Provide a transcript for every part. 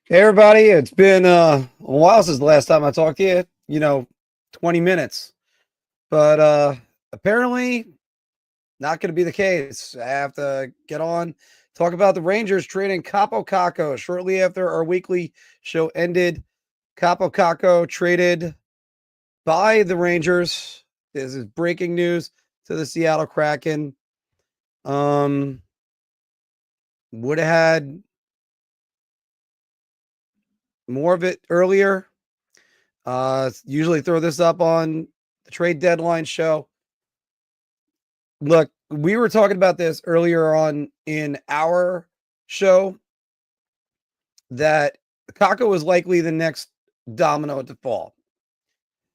Hey everybody, it's been a while since the last time I talked to you, 20 minutes. But apparently not going to be the case. I have to get on, talk about the Rangers trading Kaapo Kakko shortly after our weekly show ended. Kaapo Kakko traded by the Rangers. This is breaking news to the Seattle Kraken. Would have had more of it earlier. Usually throw this up on the trade deadline show. Look, we were talking about this earlier on in our show that Kakko was likely the next domino to fall.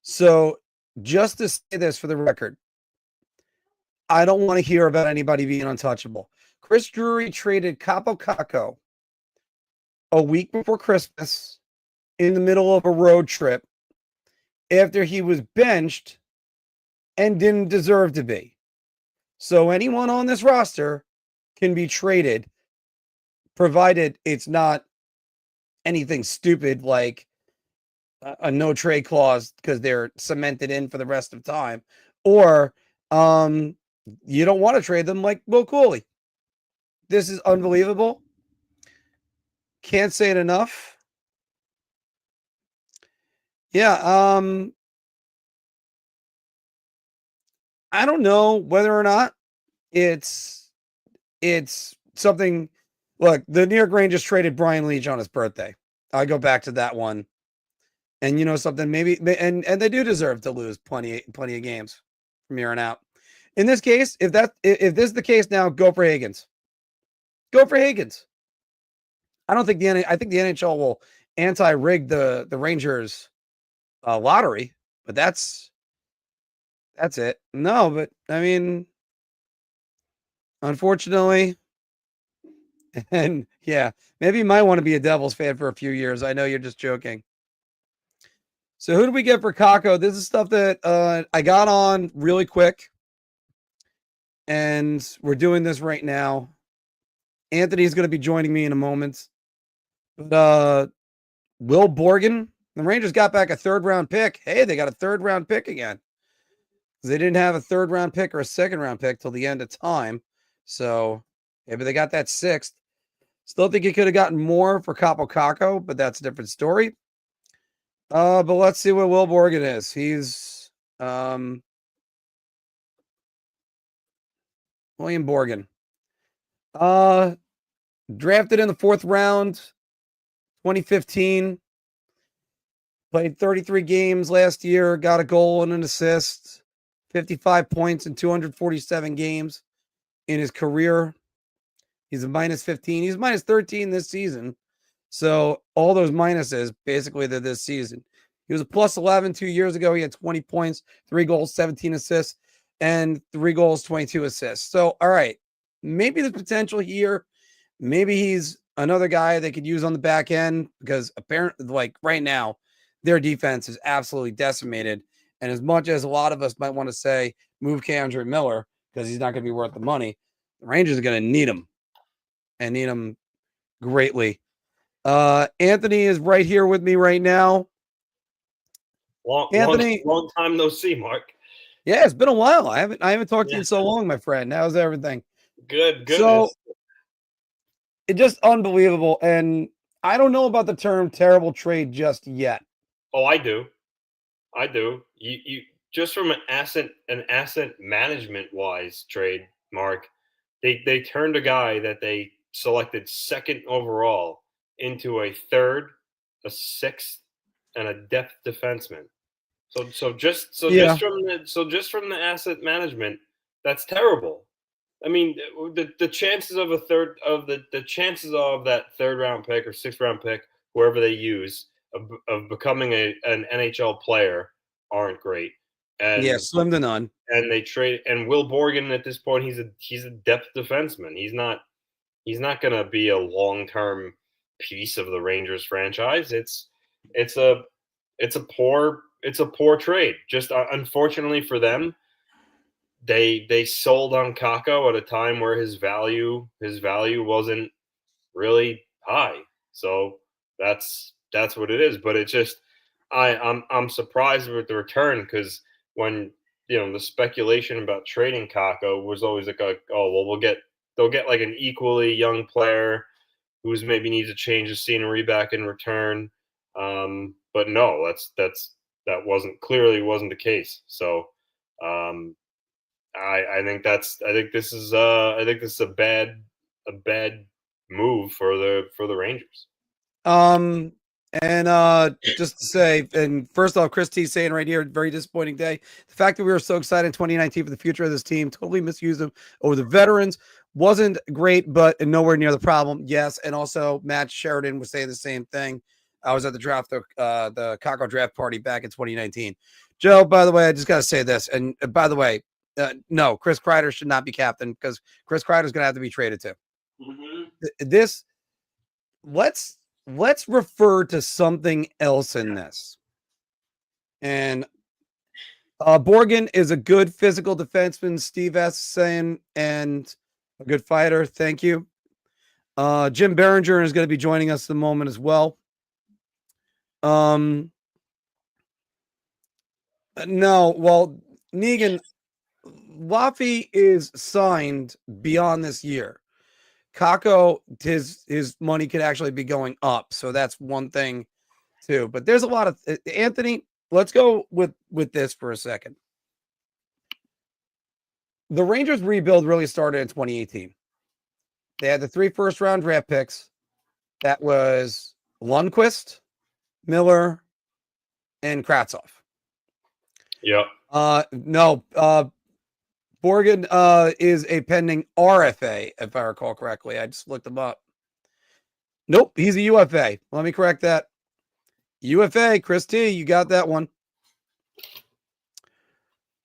So, just to say this for the record, I don't want to hear about anybody being untouchable. Chris Drury traded Kaapo Kakko a week before Christmas in the middle of a road trip after he was benched and didn't deserve to be. So anyone on this roster can be traded, provided it's not anything stupid like a no trade clause because they're cemented in for the rest of time, or you don't want to trade them like Will Cooley. This is unbelievable. Can't say it enough. Yeah, I don't know whether or not it's something. Look, the New York Rangers traded Brian Leach on his birthday. I go back to that one. And you know something, maybe and they do deserve to lose plenty of games from here on out. In this case, if this is the case now, go for Higgins. Go for Higgins. I don't think I think the NHL will anti-rig the Rangers lottery, but that's it. No, but I mean, unfortunately, and yeah, maybe you might want to be a Devils fan for a few years. I know you're just joking. So who do we get for Kakko? This is stuff that I got on really quick, and we're doing this right now. Anthony's going to be joining me in a moment. But Will Borgen, the Rangers got back a third-round pick. Hey, they got a third-round pick again. They didn't have a third-round pick or a second-round pick till the end of time. So maybe they got that sixth. Still think he could have gotten more for Kaapo Kakko, but that's a different story. But let's see what Will Borgen is. He's William Borgen. Drafted in the fourth round, 2015. Played 33 games last year, got a goal and an assist, 55 points in 247 games in his career. He's a minus 15. He's minus 13 this season. So all those minuses, basically, they're this season. He was a plus 11 2 years ago. He had 20 points, 3 goals, 17 assists, and 3 goals, 22 assists. So, all right, maybe there's potential here. Maybe he's another guy they could use on the back end because apparently, like right now, their defense is absolutely decimated. And as much as a lot of us might want to say move K'Andre Miller because he's not going to be worth the money, the Rangers are going to need him and need him greatly. Anthony is right here with me right now. Anthony, long time no see, Mark. Yeah, it's been a while. I haven't talked to you in so long, my friend. How's everything? Good. So it's just unbelievable. And I don't know about the term terrible trade just yet. Oh, I do. You just from an asset management wise trade, Mark, they turned a guy that they selected second overall into a third, a sixth, and a depth defenseman. Just from the asset management, that's terrible. I mean, the chances of the chances of that third round pick or sixth round pick, whoever they use, of becoming an NHL player aren't great. And yeah, slim to none. And they trade and Will Borgen at this point he's a depth defenseman. He's not going to be a long term piece of the Rangers franchise. It's a poor trade. Just unfortunately for them, they sold on Kakko at a time where his value wasn't really high. So that's what it is. But it's just I'm surprised with the return because when the speculation about trading Kakko was always like, oh well, they'll get like an equally young player who's maybe needs to change the scenery back in return. But no, that wasn't the case. So um, I think this is a bad move for the Rangers. And just to say, and first off, Chris T saying right here, very disappointing day. The fact that we were so excited in 2019 for the future of this team, totally misused them over the veterans. Wasn't great, but nowhere near the problem. Yes, and also Matt Sheridan was saying the same thing. I was at the the Kakko draft party back in 2019. Joe, by the way, I just got to say this, and by the way, no, Chris Kreider should not be captain because Chris Kreider is going to have to be traded too. This let's refer to something else in this. And Borgen is a good physical defenseman, Steve S. saying, and a good fighter. Thank you. Jim Behringer is going to be joining us in a moment as well. No, well, Negan, Laffy is signed beyond this year. Kakko, his money could actually be going up, so that's one thing too. But there's a lot of Anthony. Let's go with this for a second. The Rangers rebuild really started in 2018. They had the 3 first-round draft picks. That was Lundqvist, Miller, and Kravtsov. Yeah. No. Borgen is a pending RFA, if I recall correctly. I just looked him up. Nope, he's a UFA. Let me correct that. UFA, Chris T, you got that one.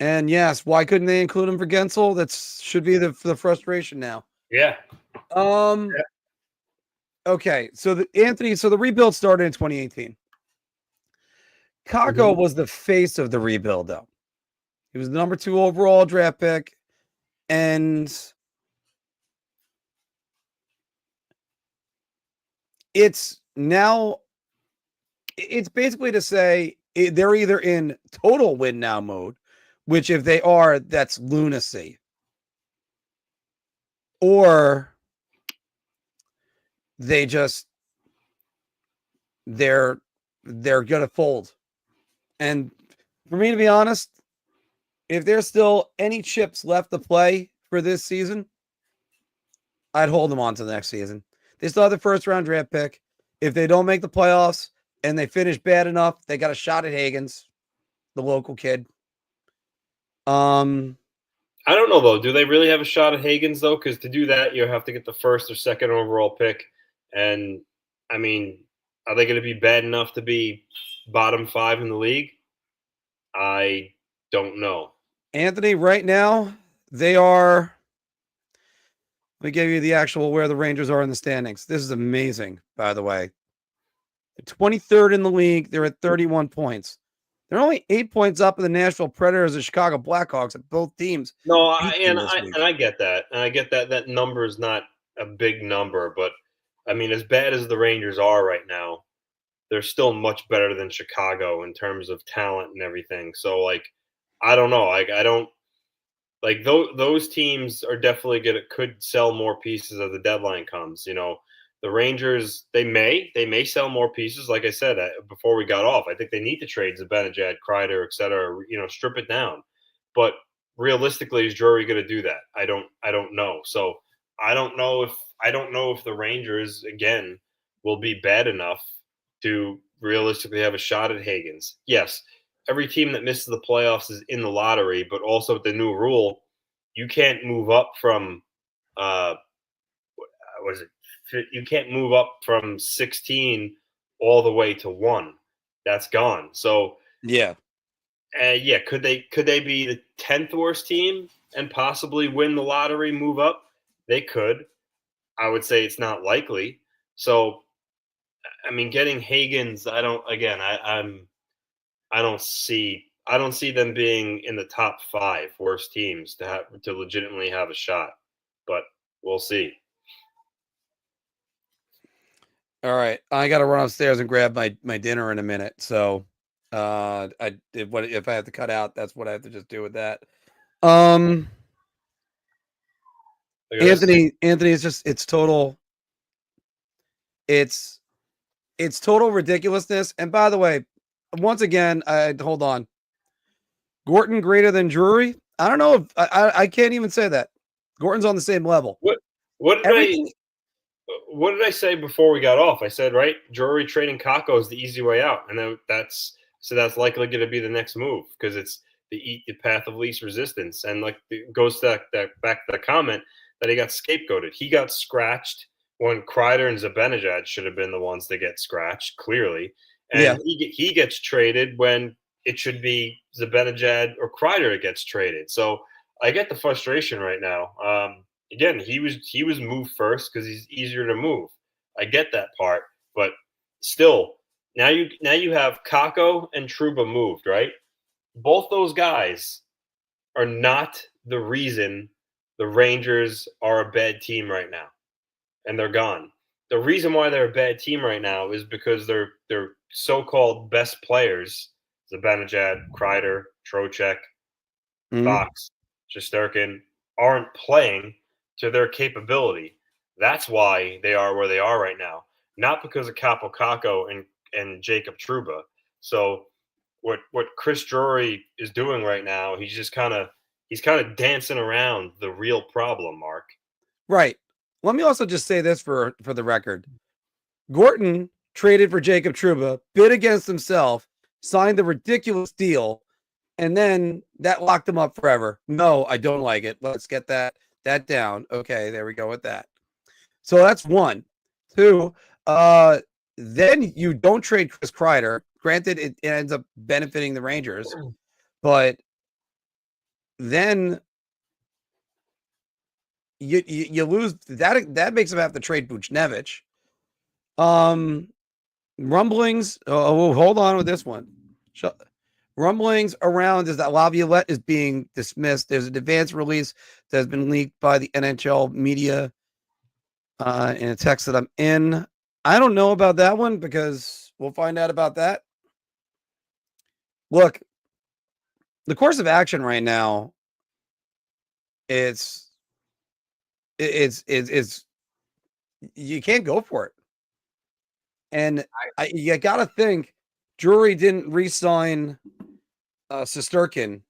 And yes, why couldn't they include him for Gensel? That should be the frustration now. Yeah. Okay, so the rebuild started in 2018. Kakko was the face of the rebuild, though. He was the number 2 overall draft pick, and it's basically to say they're either in total win now mode, which if they are, that's lunacy, or they're gonna fold. And for me to be honest, if there's still any chips left to play for this season, I'd hold them on to the next season. They still have the first round draft pick. If they don't make the playoffs and they finish bad enough, they got a shot at Hagens, the local kid. I don't know though. Do they really have a shot at Hagens though? Because to do that, you have to get the 1st or 2nd overall pick. And I mean, are they going to be bad enough to be bottom 5 in the league? I don't know. Anthony, right now they are. Let me give you the actual where the Rangers are in the standings. This is amazing, by the way. They're 23rd in the league. They're at 31 points. They're only 8 points up in the Nashville Predators and Chicago Blackhawks at both teams. No, I get that. And I get that number is not a big number, but I mean, as bad as the Rangers are right now, they're still much better than Chicago in terms of talent and everything. So like, I don't know. Like, I don't like those teams are definitely could sell more pieces as the deadline comes. The Rangers, they may sell more pieces. Like I said before we got off, I think they need to trade Zibanejad, Kreider, et cetera. Strip it down. But realistically, is Drury going to do that? I don't know. So I don't know if the Rangers again will be bad enough to realistically have a shot at Hagens. Yes, every team that misses the playoffs is in the lottery, but also with the new rule, you can't move up from you can't move up from 16 all the way to 1. That's gone. So yeah. Could they be the 10th worst team and possibly win the lottery, move up? They could. I would say it's not likely. So, I mean, getting Hagens, I don't see them being in the top 5 worst teams to legitimately have a shot. But we'll see. All right, I got to run upstairs and grab my dinner in a minute. So, if I have to cut out, that's what I have to just do with that. Um, Look at this. Anthony is just it's it's total ridiculousness. And by the way, once again, I hold on. Gorton greater than Drury? I don't know if I can't even say that. Gorton's on the same level. What what did I Everything. what did I say before we got off? I said, right, Drury trading Kakko is the easy way out, and then that's likely going to be the next move because it's the path of least resistance, and like it goes to that back to the comment that he got scapegoated. He got scratched when Kreider and Zibanejad should have been the ones to get scratched clearly, Yeah. and he gets traded when it should be Zibanejad or Kreider that gets traded. So I get the frustration right now. Again, he was moved first because he's easier to move. I get that part, but still, now you have Kako and Truba moved, right? Both those guys are not the reason the Rangers are a bad team right now, and they're gone. The reason why they're a bad team right now is because their so-called best players, Zibanejad, Kreider, Trocheck, Mhm. Fox, Shesterkin, aren't playing to their capability. That's why they are where they are right now, not because of Kaapo Kakko and Jacob Truba. So what Chris Drury is doing right now, he's kind of dancing around the real problem, Mark. Right. Let me also just say this for the record. Gorton traded for Jacob Truba, bid against himself, signed the ridiculous deal, and then that locked him up forever. No, I don't like it. Let's get that down. Okay, there we go with that. So that's one. Two, then you don't trade Chris Kreider. Granted, it ends up benefiting the Rangers, but then you lose that. That makes them have to trade Buchnevich. Um, rumblings. Oh, hold on with this one. Rumblings around is that Laviolette is being dismissed. There's an advance release that has been leaked by the NHL media in a text that I'm in. I don't know about that one because we'll find out about that. Look, the course of action right now, it's it's you can't go for it. And you got to think Drury didn't re-sign Shesterkin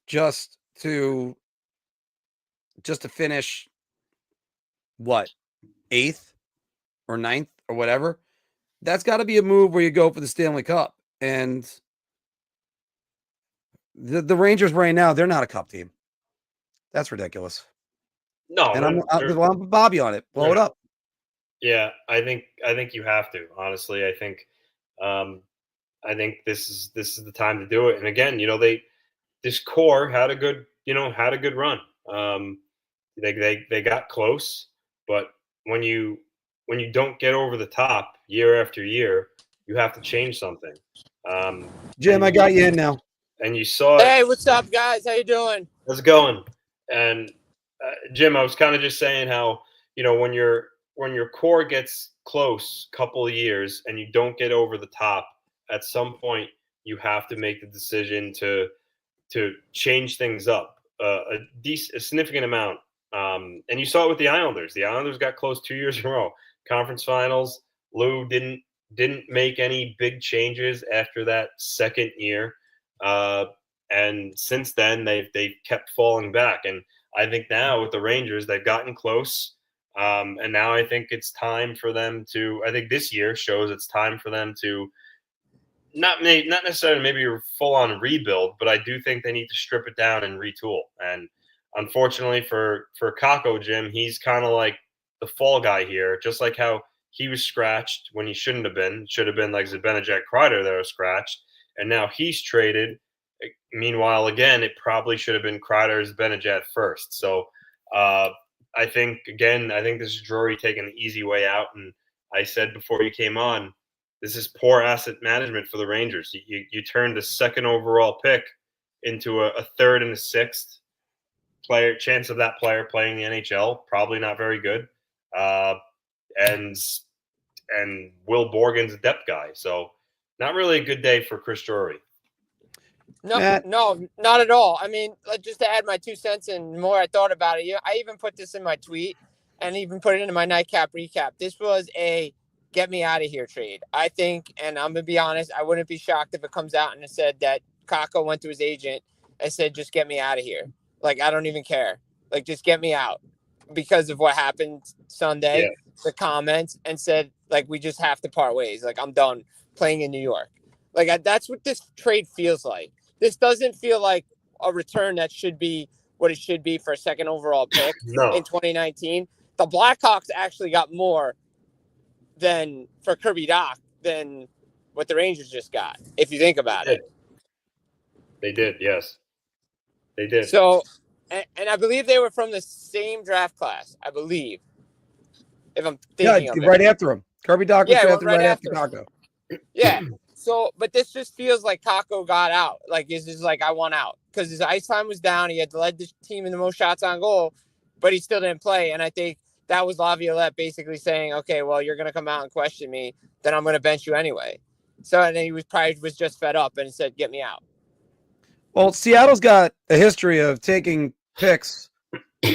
just to finish what, eighth or ninth or whatever. That's got to be a move where you go for the Stanley Cup. And the Rangers right now, they're not a cup team. That's ridiculous. No, And I'm Bobby on it. Blow it not. up. Yeah, I think you have to. Honestly, um, I think this is the time to do it. And again, this core had a good run. They got close, but when you when you don't get over the top year after year, you have to change something. Jim, I got you in now. And you saw it. Hey, what's up, guys? How you doing? How's it going? And Jim, I was kind of just saying how when your core gets close, couple of years, and you don't get over the top, at some point you have to make the decision to change things up a significant amount. And you saw it with the Islanders. The Islanders got close 2 years in a row. Conference Finals. Lou didn't make any big changes after that second year, and since then they've kept falling back. And I think now with the Rangers, they've gotten close. And now I think it's time for them to. I think this year shows it's time for them to not necessarily maybe a full on rebuild, but I do think they need to strip it down and retool. And unfortunately for Kako, Jim, he's kind of like the fall guy here, just like how he was scratched when he shouldn't have been. Should have been like Zibanejad, Kreider that was scratched, and now he's traded. Meanwhile, again, it probably should have been Kreider, Zibanejad first. So I think this is Drury taking the easy way out. And I said before you came on, this is poor asset management for the Rangers. You turned the second overall pick into a third and a sixth player. Chance of that player playing the NHL probably not very good. And Will Borgen's a depth guy. So not really a good day for Chris Drury. No, Matt? no, not at all. I mean, just to add my 2 cents and more, I thought about it. I even put this in my tweet and even put it into my nightcap recap. This was a get me out of here trade. I think, and I'm going to be honest, I wouldn't be shocked if it comes out and it said that Kakko went to his agent and said, just get me out of here. Like, I don't even care. Like, just get me out because of what happened Sunday, the comments, and said, like, we just have to part ways. Like, I'm done playing in New York. Like, that's what this trade feels like. This doesn't feel like a return that should be what it should be for a second overall pick in 2019. The Blackhawks actually got more than for Kirby Dach than what the Rangers just got, if you think about it. They did, yes. They did. So, and I believe they were from the same draft class, I believe, if I'm thinking of it. Right after him. Kirby Dach was drafted right after Kakko. Yeah. So, but this just feels like Kakko got out. Like, it's just like, I want out. Because his ice time was down. He had led the team in the most shots on goal, but he still didn't play. And I think that was Laviolette basically saying, okay, well, you're going to come out and question me, then I'm going to bench you anyway. So, and then he was just fed up and said, get me out. Well, Seattle's got a history of taking picks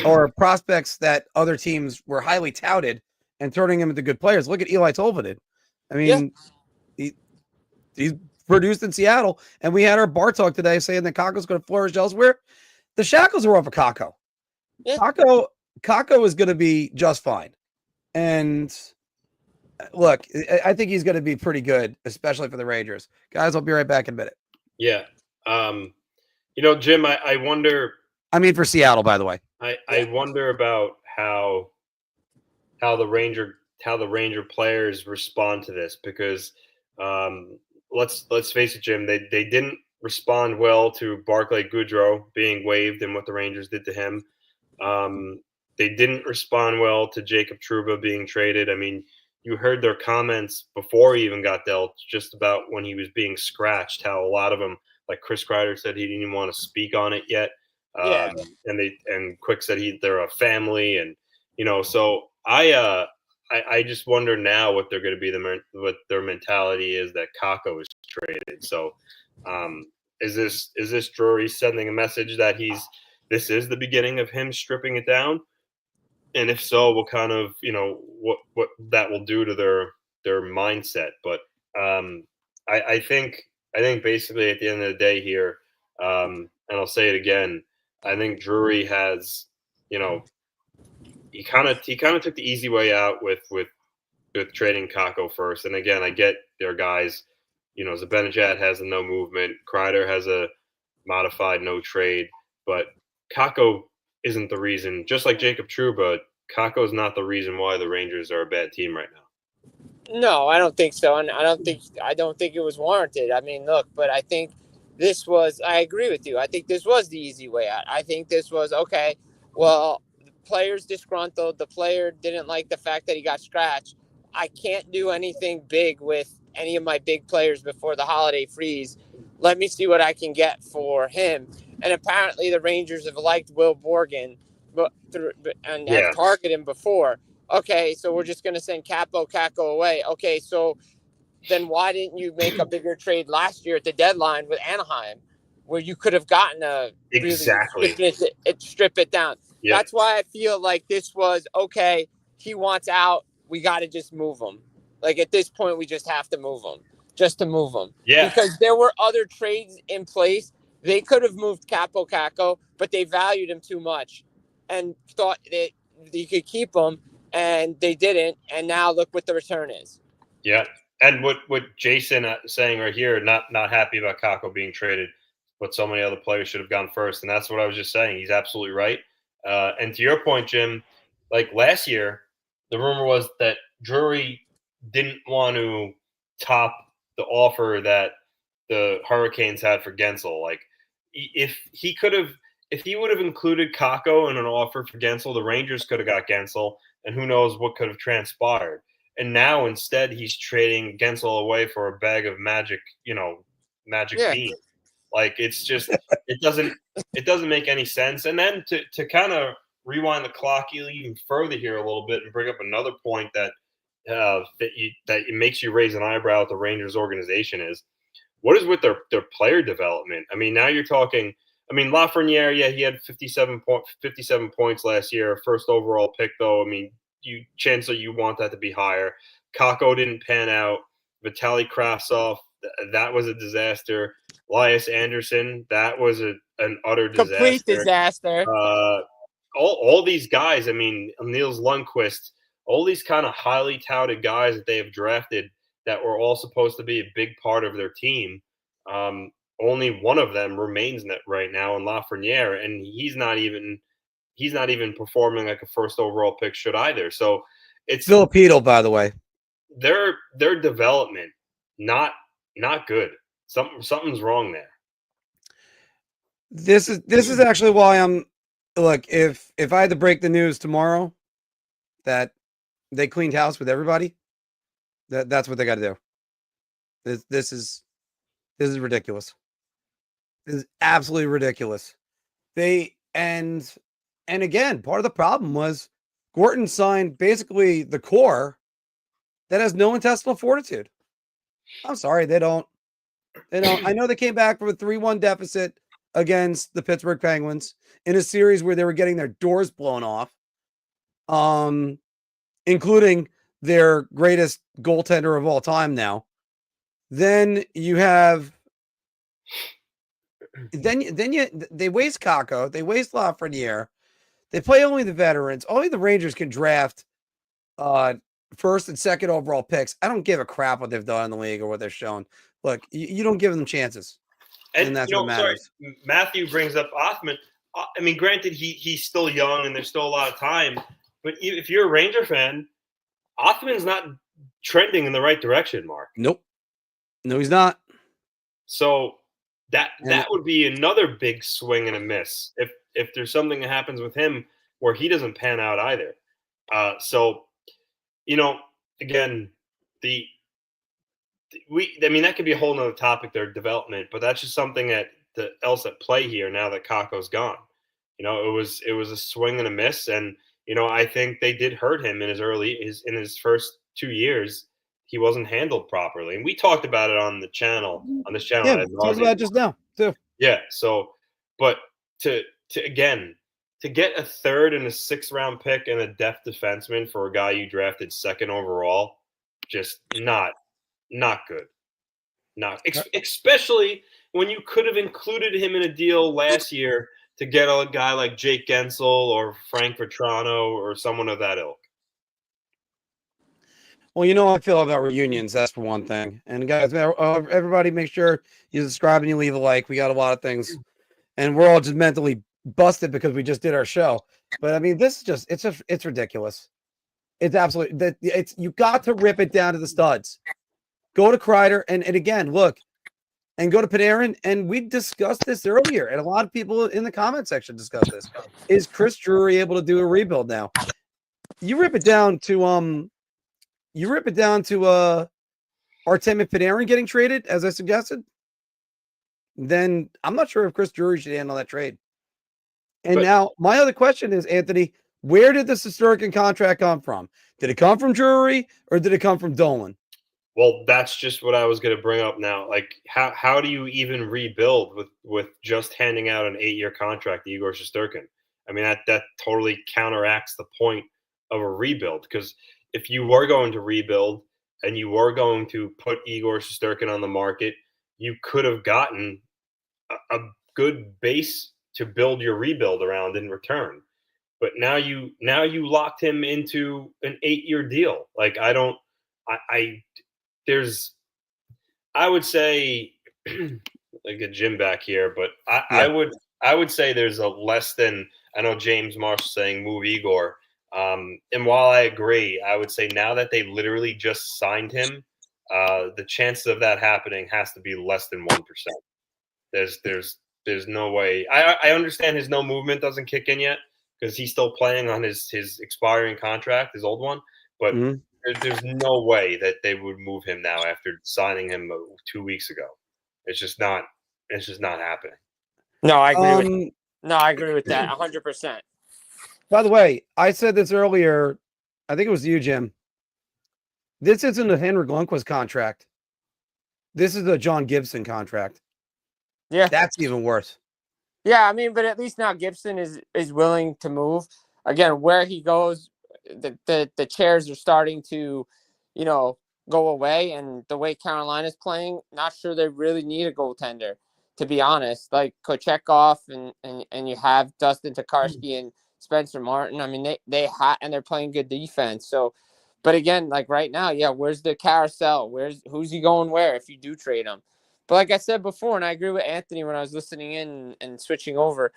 or prospects that other teams were highly touted and turning them into good players. Look at Eli Tolvanen. I mean, he's produced in Seattle, and we had our bar talk today saying that Kakko's going to flourish elsewhere. The shackles are off of Kakko. Yeah. Kakko is going to be just fine. And look, I think he's going to be pretty good, especially for the Rangers. Guys, I'll be right back in a minute. Yeah. Jim, I wonder. I mean, for Seattle, by the way. I wonder about how the Ranger players respond to this, because let's face it, Jim, they didn't respond well to Barclay Goodrow being waived and what the Rangers did to him. They didn't respond well to Jacob Trouba being traded. I mean, you heard their comments before he even got dealt, just about when he was being scratched, how a lot of them, like Chris Kreider, said he didn't even want to speak on it yet. And Quick said they're a family, and so I just wonder now what they're going to be, what their mentality is that Kakko is traded. So is this Drury sending a message that this is the beginning of him stripping it down? And if so, what kind of what that will do to their mindset? But I think basically at the end of the day here, and I'll say it again, I think Drury has, he kind of took the easy way out with trading Kakko first. And again, I get their guys, Zibanejad has a no movement, Kreider has a modified no trade, but Kakko isn't the reason. Just like Jacob Trouba, Kakko's not the reason why the Rangers are a bad team right now. No, I don't think so, and I don't think it was warranted. I mean, look, but I think this was. I agree with you. I think this was the easy way out. I think this was okay. Well, the player's disgruntled. The player didn't like the fact that he got scratched. I can't do anything big with any of my big players before the holiday freeze. Let me see what I can get for him. And apparently, the Rangers have liked Will Borgen, and have targeted him before. Okay, so we're just going to send Kaapo Kakko away. Okay, so then why didn't you make a bigger trade last year at the deadline with Anaheim, where you could have gotten really strip it down? Yep. That's why I feel like this was, okay, he wants out. We got to just move him. Like, at this point, we just have to move him, just to move him. Yeah. Because there were other trades in place. They could have moved Kaapo Kakko, but they valued him too much and thought that you could keep him. And they didn't, and now look what the return is. Yeah, and what Jason saying right here, not happy about Kakko being traded, but so many other players should have gone first, and that's what I was just saying. He's absolutely right. And to your point, Jim, like last year, the rumor was that Drury didn't want to top the offer that the Hurricanes had for Gensel. Like, if he would have included Kakko in an offer for Gensel, the Rangers could have got Gensel. And who knows what could have transpired. And now instead he's trading Gensel away for a bag of magic beans. Like, it's just it doesn't make any sense. And then to kind of rewind the clock even further here a little bit and bring up another point that that it makes you raise an eyebrow at the Rangers organization is what is with their player development. I mean, now you're talking. I mean, Lafreniere, yeah, he had 57 points last year, first overall pick though. I mean, chances you want that to be higher. Kakko didn't pan out. Vitaly Kravtsov, that was a disaster. Elias Anderson, that was an utter disaster. Complete disaster. All these guys, I mean, Niels Lundqvist, all these kind of highly touted guys that they have drafted that were all supposed to be a big part of their team. Only one of them remains right now in Lafreniere, and he's not even performing like a first overall pick should either. So it's Filipino, by the way. Their development not good. Something's wrong there. This is actually why look, if I had to break the news tomorrow that they cleaned house with everybody, that's what they got to do. This is ridiculous. This is absolutely ridiculous. And again, part of the problem was Gorton signed basically the core that has no intestinal fortitude. I'm sorry, they don't. I know they came back from a 3-1 deficit against the Pittsburgh Penguins in a series where they were getting their doors blown off, including their greatest goaltender of all time now. Then you have they waste Kakko, they waste Lafreniere, they play only the veterans. Only the Rangers can draft first and second overall picks. I don't give a crap what they've done in the league or what they're shown. Look, you don't give them chances. And that's what matters. Sorry, Matthew brings up Othman. I mean, granted, he's still young and there's still a lot of time. But if you're a Ranger fan, Othman's not trending in the right direction, Mark. Nope. No, he's not. So that would be another big swing and a miss if there's something that happens with him where he doesn't pan out either. So, again, that could be a whole nother topic, their development, but that's just something else at play here now that Kakko's gone. It was a swing and a miss, and I think they did hurt him in his first 2 years. He wasn't handled properly, and we talked about it on this channel. Yeah, we talked about it just now too. Yeah. So, but to get a third and a 6th round pick and a depth defenseman for a guy you drafted 2nd overall, just not good. Especially when you could have included him in a deal last year to get a guy like Jake Gensel or Frank Vetrano or someone of that ilk. Well, how I feel about reunions. That's for one thing. And guys, everybody, make sure you subscribe and you leave a like. We got a lot of things, and we're all just mentally busted because we just did our show. But I mean, this is it's ridiculous. It's absolutely you got to rip it down to the studs. Go to Kreider and again, look, and go to Panarin. And we discussed this earlier, and a lot of people in the comment section discussed this. Is Chris Drury able to do a rebuild now? You rip it down to Artemi Panarin getting traded, as I suggested, then I'm not sure if Chris Drury should handle that trade. And now my other question is, Anthony, where did the Shesterkin contract come from? Did it come from Drury or did it come from Dolan? Well, that's just what I was going to bring up now. Like, how do you even rebuild with just handing out an 8-year contract to Igor Shesterkin? I mean, that totally counteracts the point of a rebuild, because if you were going to rebuild and you were going to put Igor Shesterkin on the market, you could have gotten a good base to build your rebuild around in return. But now you locked him into an 8-year deal. Like, I would say, like a Jim back here, but I would say there's a less than, I know James Marsh saying move Igor. And while I agree, I would say now that they literally just signed him, the chances of that happening has to be less than 1%. There's no way. I understand his no movement doesn't kick in yet because he's still playing on his expiring contract, his old one. But there's no way that they would move him now after signing him 2 weeks ago. It's just not happening. No, I agree with that 100%. By the way, I said this earlier. I think it was you, Jim. This isn't a Henrik Lundqvist contract. This is a John Gibson contract. Yeah. That's even worse. Yeah, I mean, but at least now Gibson is willing to move. Again, where he goes, the chairs are starting to, go away. And the way Carolina's playing, not sure they really need a goaltender, to be honest. Like Kochetkov and you have Dustin Tokarski and Spencer Martin. I mean, and they're playing good defense. So, but again, like right now, yeah, where's the carousel? Who's he going where if you do trade him? But like I said before, and I agree with Anthony when I was listening in and switching over,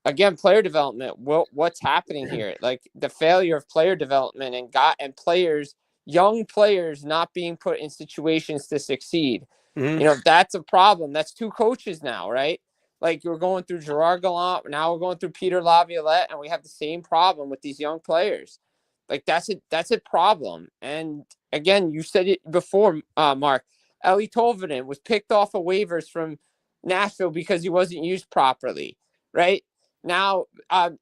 again, player development, what's happening here? Like the failure of player development and players, young players not being put in situations to succeed. Mhm. That's a problem. That's two coaches now, right? Like you're going through Gerard Gallant, now we're going through Peter Laviolette, and we have the same problem with these young players. Like that's a problem. And again, you said it before, Mark. Ellie Tolvanen was picked off of waivers from Nashville because he wasn't used properly, right? Now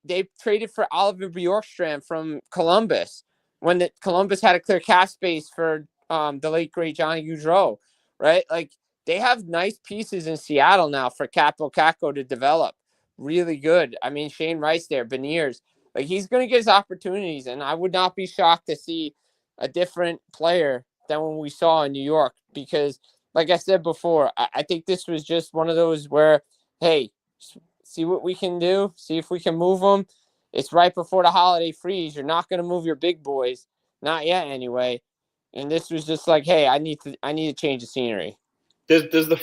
they traded for Oliver Bjorkstrand from Columbus when Columbus had a clear cap space for the late great Johnny Gaudreau, right? Like they have nice pieces in Seattle now for Kaapo Kakko to develop. Really good. I mean, Shane Rice there, Beniers. Like he's going to get his opportunities, and I would not be shocked to see a different player than when we saw in New York because, like I said before, I think this was just one of those where, hey, see what we can do, see if we can move them. It's right before the holiday freeze. You're not going to move your big boys, not yet anyway. And this was just like, hey, I need to change the scenery. Does the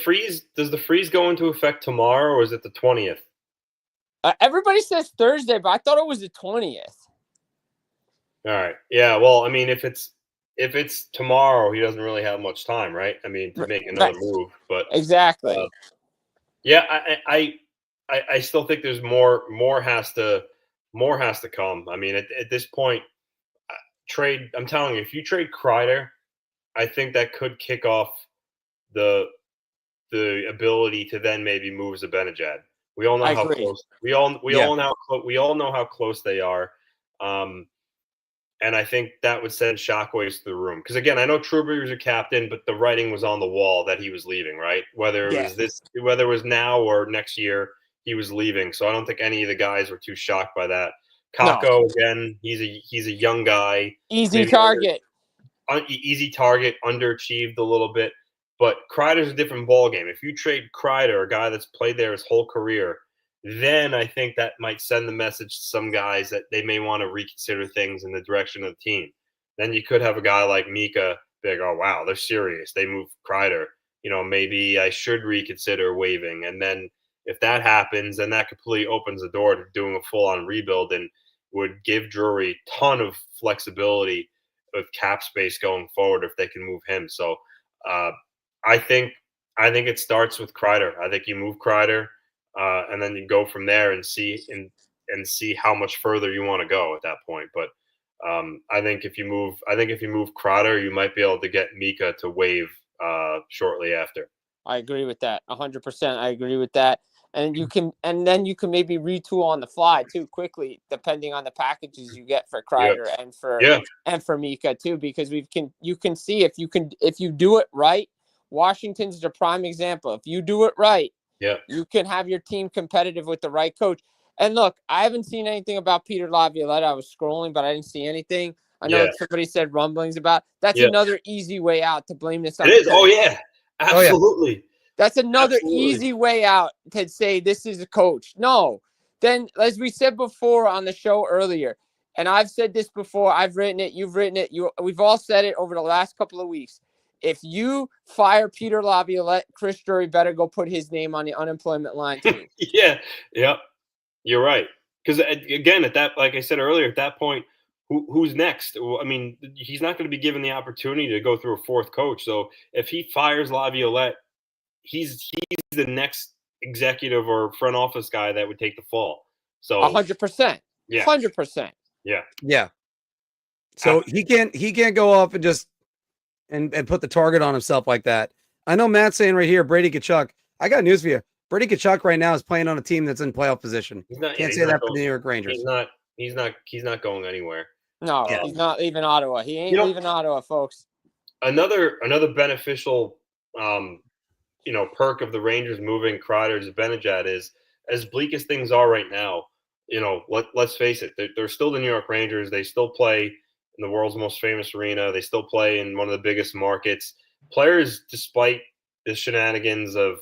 freeze go into effect tomorrow, or is it the 20th? Everybody says Thursday, but I thought it was the 20th. All right. Yeah. Well, I mean, if it's tomorrow, he doesn't really have much time, right? I mean, to make another move. But exactly. Yeah, I still think there's more has to come. I mean, at this point, trade. I'm telling you, if you trade Kreider, I think that could kick off the ability to then maybe move Zibanejad. We all know I how agree. close. We all know how close they are. And I think that would send shockwaves through the room. Because again, I know Truber was your captain, but the writing was on the wall that he was leaving, right? Whether it was now or next year, he was leaving. So I don't think any of the guys were too shocked by that. Kakko, again, he's a young guy. Easy target. Easy target, underachieved a little bit. But Kreider's a different ballgame. If you trade Kreider, a guy that's played there his whole career, then I think that might send the message to some guys that they may want to reconsider things in the direction of the team. Then you could have a guy like Mika be like, oh, wow, they're serious. They moved Kreider. Maybe I should reconsider waiving. And then if that happens, then that completely opens the door to doing a full-on rebuild and would give Drury a ton of flexibility with cap space going forward if they can move him. So I think it starts with Kreider. I think you move Kreider. And then you go from there and see how much further you want to go at that point. But I think if you move Kreider, you might be able to get Mika to waive shortly after. I agree with that 100%. I agree with that. And then you can maybe retool on the fly too quickly, depending on the packages you get for Kreider and for Mika too, because you can see if you do it right. Washington's the prime example. If you do it right, you can have your team competitive with the right coach. And look, I haven't seen anything about Peter Laviolette. I was scrolling, but I didn't see anything. I know somebody said rumblings about. That's another easy way out to blame this on. It is. Oh yeah, absolutely. Oh, yeah. That's another easy way out to say this is a coach. No, then as we said before on the show earlier, and I've said this before. I've written it. You've written it. We've all said it over the last couple of weeks. If you fire Peter Laviolette, Chris Drury better go put his name on the unemployment line too. Yeah. You're right. Because again, like I said earlier, at that point, who's next? I mean, he's not going to be given the opportunity to go through a fourth coach. So if he fires Laviolette, he's the next executive or front office guy that would take the fall. So 100%. Yeah. 100%. Yeah. So he can't go off and just and put the target on himself like that. I know Matt's saying right here, Brady Tkachuk. I got news for you. Brady Tkachuk right now is playing on a team that's in playoff position. Can't say that for the New York Rangers. He's not going anywhere. No, he's not leaving Ottawa. He ain't leaving Ottawa, folks. Another beneficial perk of the Rangers moving Kreider to Zibanejad is, as bleak as things are right now, let's face it, they're still the New York Rangers. They still play in the world's most famous arena. They still play in one of the biggest markets. Players, despite the shenanigans of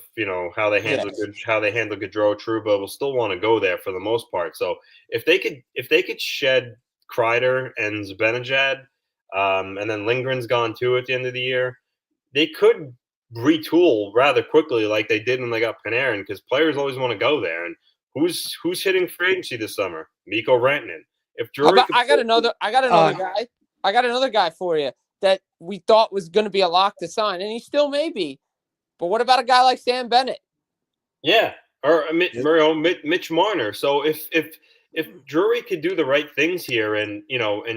how they handle Gaudreau, Trouba, will still want to go there for the most part. So if they could shed Kreider and Zibanejad, and then Lindgren's gone too at the end of the year, they could retool rather quickly like they did when they got Panarin, because players always want to go there. And who's hitting free agency this summer? Mikko Rantanen. If Drury, I got another guy. I got another guy for you that we thought was going to be a lock to sign, and he still may be. But what about a guy like Sam Bennett? Yeah, or Mitch Marner. So if Drury could do the right things here and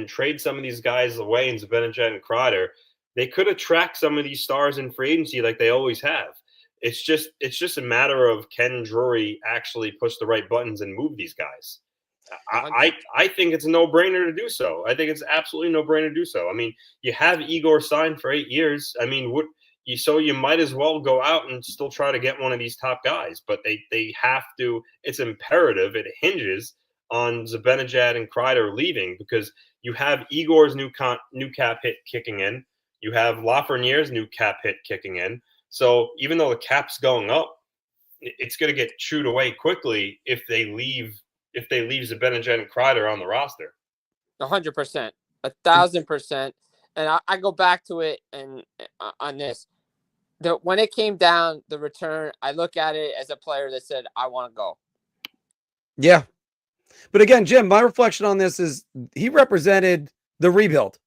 trade some of these guys away in Zibanejad and Kreider, they could attract some of these stars in free agency like they always have. It's just a matter of, can Drury actually push the right buttons and move these guys? I think it's a no-brainer to do so. I think it's absolutely no-brainer to do so. I mean, you have Igor signed for 8 years. I mean, so you might as well go out and still try to get one of these top guys. But they have to. It's imperative. It hinges on Zibanejad and Kreider leaving, because you have Igor's new cap hit kicking in. You have Lafreniere's new cap hit kicking in. So even though the cap's going up, it's going to get chewed away quickly if they leave Zibanejad and Kreider on the roster. 100%, 1,000%. And I go back to it and on this. When it came down the return, I look at it as a player that said, I want to go. Yeah. But again, Jim, my reflection on this is he represented the rebuild.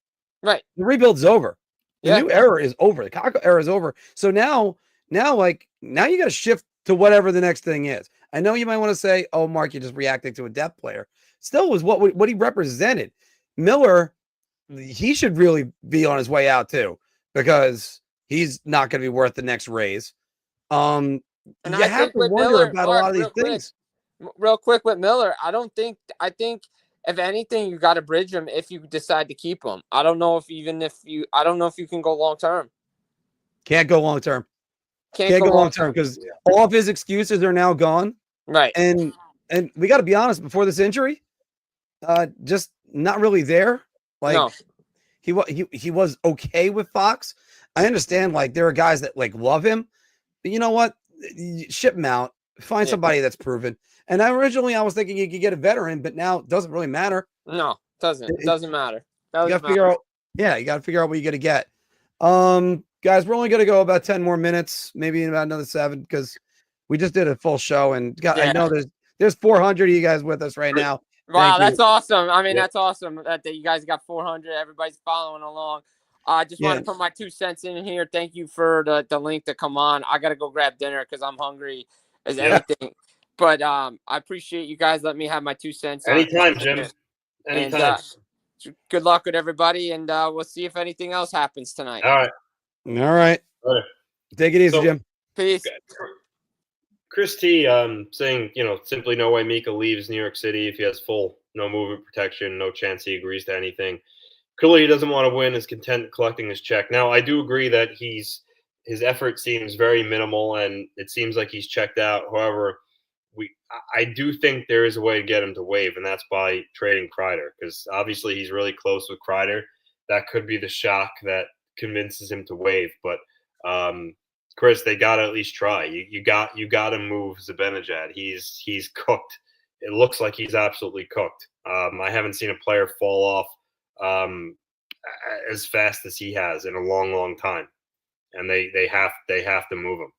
Right. The rebuild's over. The new era is over. The Kakko era is over. So now you got to shift to whatever the next thing is. I know you might want to say, oh, Mark, you're just reacting to a depth player. Still was what he represented. Miller, he should really be on his way out too, because he's not going to be worth the next raise. And you have to wonder about a lot of these things. Real quick with Miller, I think if anything, you got to bridge him if you decide to keep him. I don't know if you can go long term. Can't go long term. Can't go long term because all of his excuses are now gone. Right. And we got to be honest, before this injury, just not really there. Like no. he was okay with Fox. I understand, like, there are guys that like love him, but you know what? Ship him out. Find somebody that's proven. And originally I was thinking you could get a veteran, but now it doesn't really matter. No, it doesn't. It doesn't matter. You got to figure out. Yeah, you got to figure out what you're going to get. Guys, we're only going to go about 10 more minutes, maybe about another 7, because we just did a full show, and I know there's 400 of you guys with us right now. Wow, that's awesome. I mean, that's awesome that you guys got 400. Everybody's following along. I just want to put my 2 cents in here. Thank you for the link to come on. I got to go grab dinner because I'm hungry as anything. But I appreciate you guys letting me have my 2 cents. Anytime, Jim. Anytime. And, good luck with everybody, and we'll see if anything else happens tonight. All right. Take it easy, Jim. Peace. Chris T saying, simply no way Mika leaves New York City if he has full no movement protection, no chance he agrees to anything. Clearly he doesn't want to win, is content collecting his check. Now, I do agree that his effort seems very minimal, and it seems like he's checked out. However, I do think there is a way to get him to waive, and that's by trading Kreider, because obviously he's really close with Kreider. That could be the shock that convinces him to waive. But Chris, they got to at least try. You got to move Zibanejad. He's cooked. It looks like he's absolutely cooked. I haven't seen a player fall off as fast as he has in a long, long time, and they have to move him.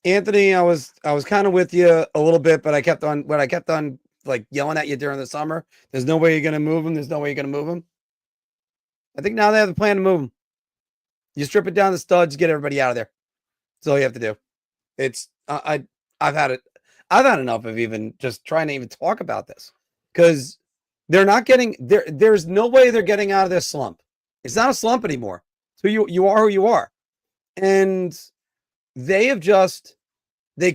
Anthony, I was kind of with you a little bit, but I kept on like yelling at you during the summer. There's no way you're going to move him. There's no way you're going to move him. I think now they have a plan to move him. You strip it down the studs, get everybody out of there. That's all you have to do. It's I've had enough of even just trying to even talk about this, because they're not getting there. There's no way they're getting out of this slump. It's not a slump anymore. So you are who you are, and they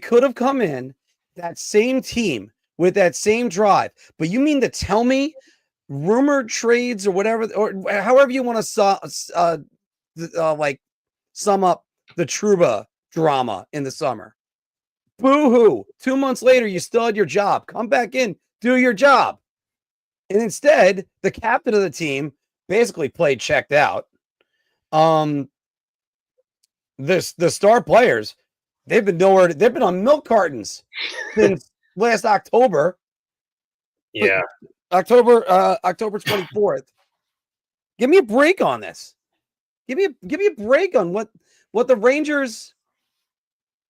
could have come in that same team with that same drive. But you mean to tell me rumored trades or whatever, or however you want to like sum up the Trouba drama in the summer. Boo-hoo. 2 months later, you still had your job. Come back in, do your job. And instead, the captain of the team basically played checked out. The star players, they've been on milk cartons since last October. Yeah. October 24th. Give me a break on this. Give me a break on what the Rangers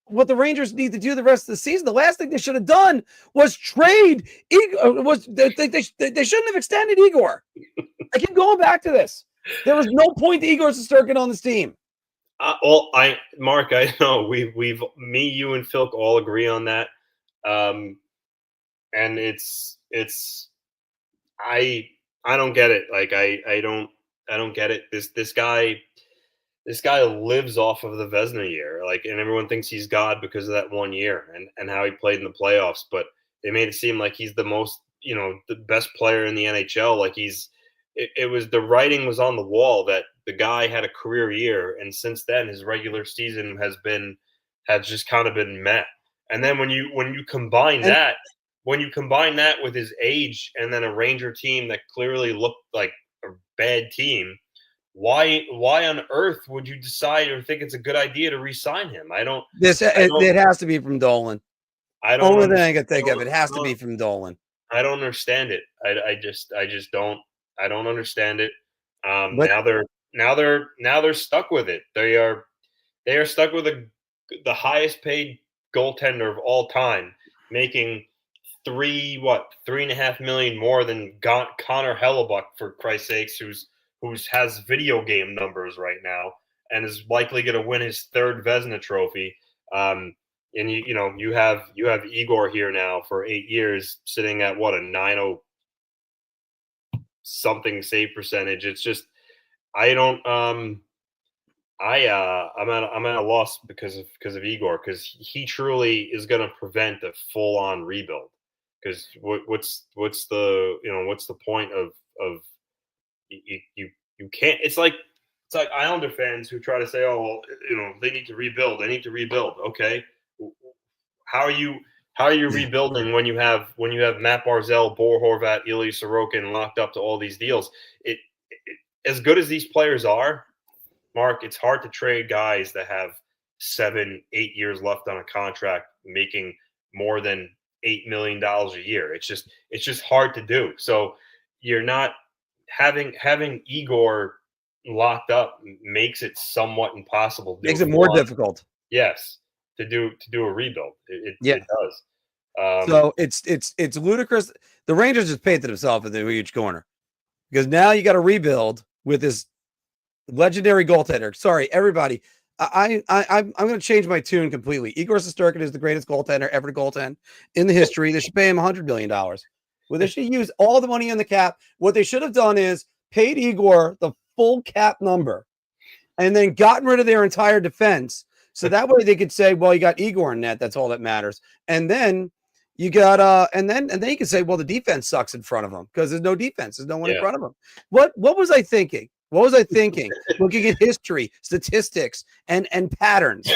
need to do the rest of the season. The last thing they should have done was trade Igor. They shouldn't have extended Igor. I keep going back to this. There was no point to Igor Shesterkin on this team. Mark, I know we've me, you, and Phil all agree on that. And it's I don't get it. Like I don't get it. This guy lives off of the Vezina year. Like, and everyone thinks he's God because of that 1 year and how he played in the playoffs. But they made it seem like he's the most, the best player in the NHL. Like it was the writing was on the wall that the guy had a career year, and since then his regular season has just kind of been met. And then when you combine that with his age and then a Ranger team that clearly looked like a bad team, why on earth would you decide or think it's a good idea to re-sign him? It has to be from Dolan. Only thing I can think of. It has to be from Dolan. I don't understand it. I just don't. I don't understand it. Now they're stuck with it. They are stuck with the highest paid goaltender of all time, making $3.5 million more than Connor Hellebuck, for Christ's sakes, who has video game numbers right now and is likely going to win his third Vezina trophy. And you have Igor here now for 8 years, sitting at a 90 something save percentage. It's just I'm at a loss because of Igor, because he truly is going to prevent a full on rebuild. Because what's the point of you can't. It's like Islander fans who try to say, oh, well, they need to rebuild. They need to rebuild. Okay, how are you rebuilding when you have Matt Barzal, Bo Horvat, Ilya Sorokin locked up to all these deals? It as good as these players are, Mark, it's hard to trade guys that have 7-8 years left on a contract making more than $8 million a year. It's just hard to do. So you're not having Igor locked up makes it somewhat impossible. Makes it more difficult. Yes, to do a rebuild. It does. So it's ludicrous. The Rangers just painted themselves in the huge corner, because now you got to rebuild with this legendary goaltender. Sorry, everybody. I'm going to change my tune completely. Igor Shesterkin is the greatest goaltender ever to goaltend in the history. They should pay him $100 million. Well, they should use all the money on the cap. What they should have done is paid Igor the full cap number and then gotten rid of their entire defense. So that way they could say, well, you got Igor in net. That's all that matters. And then you got and then you can say, well, the defense sucks in front of them because there's no defense. There's no one in front of them. What was I thinking? What was I thinking? Looking at history, statistics, and patterns.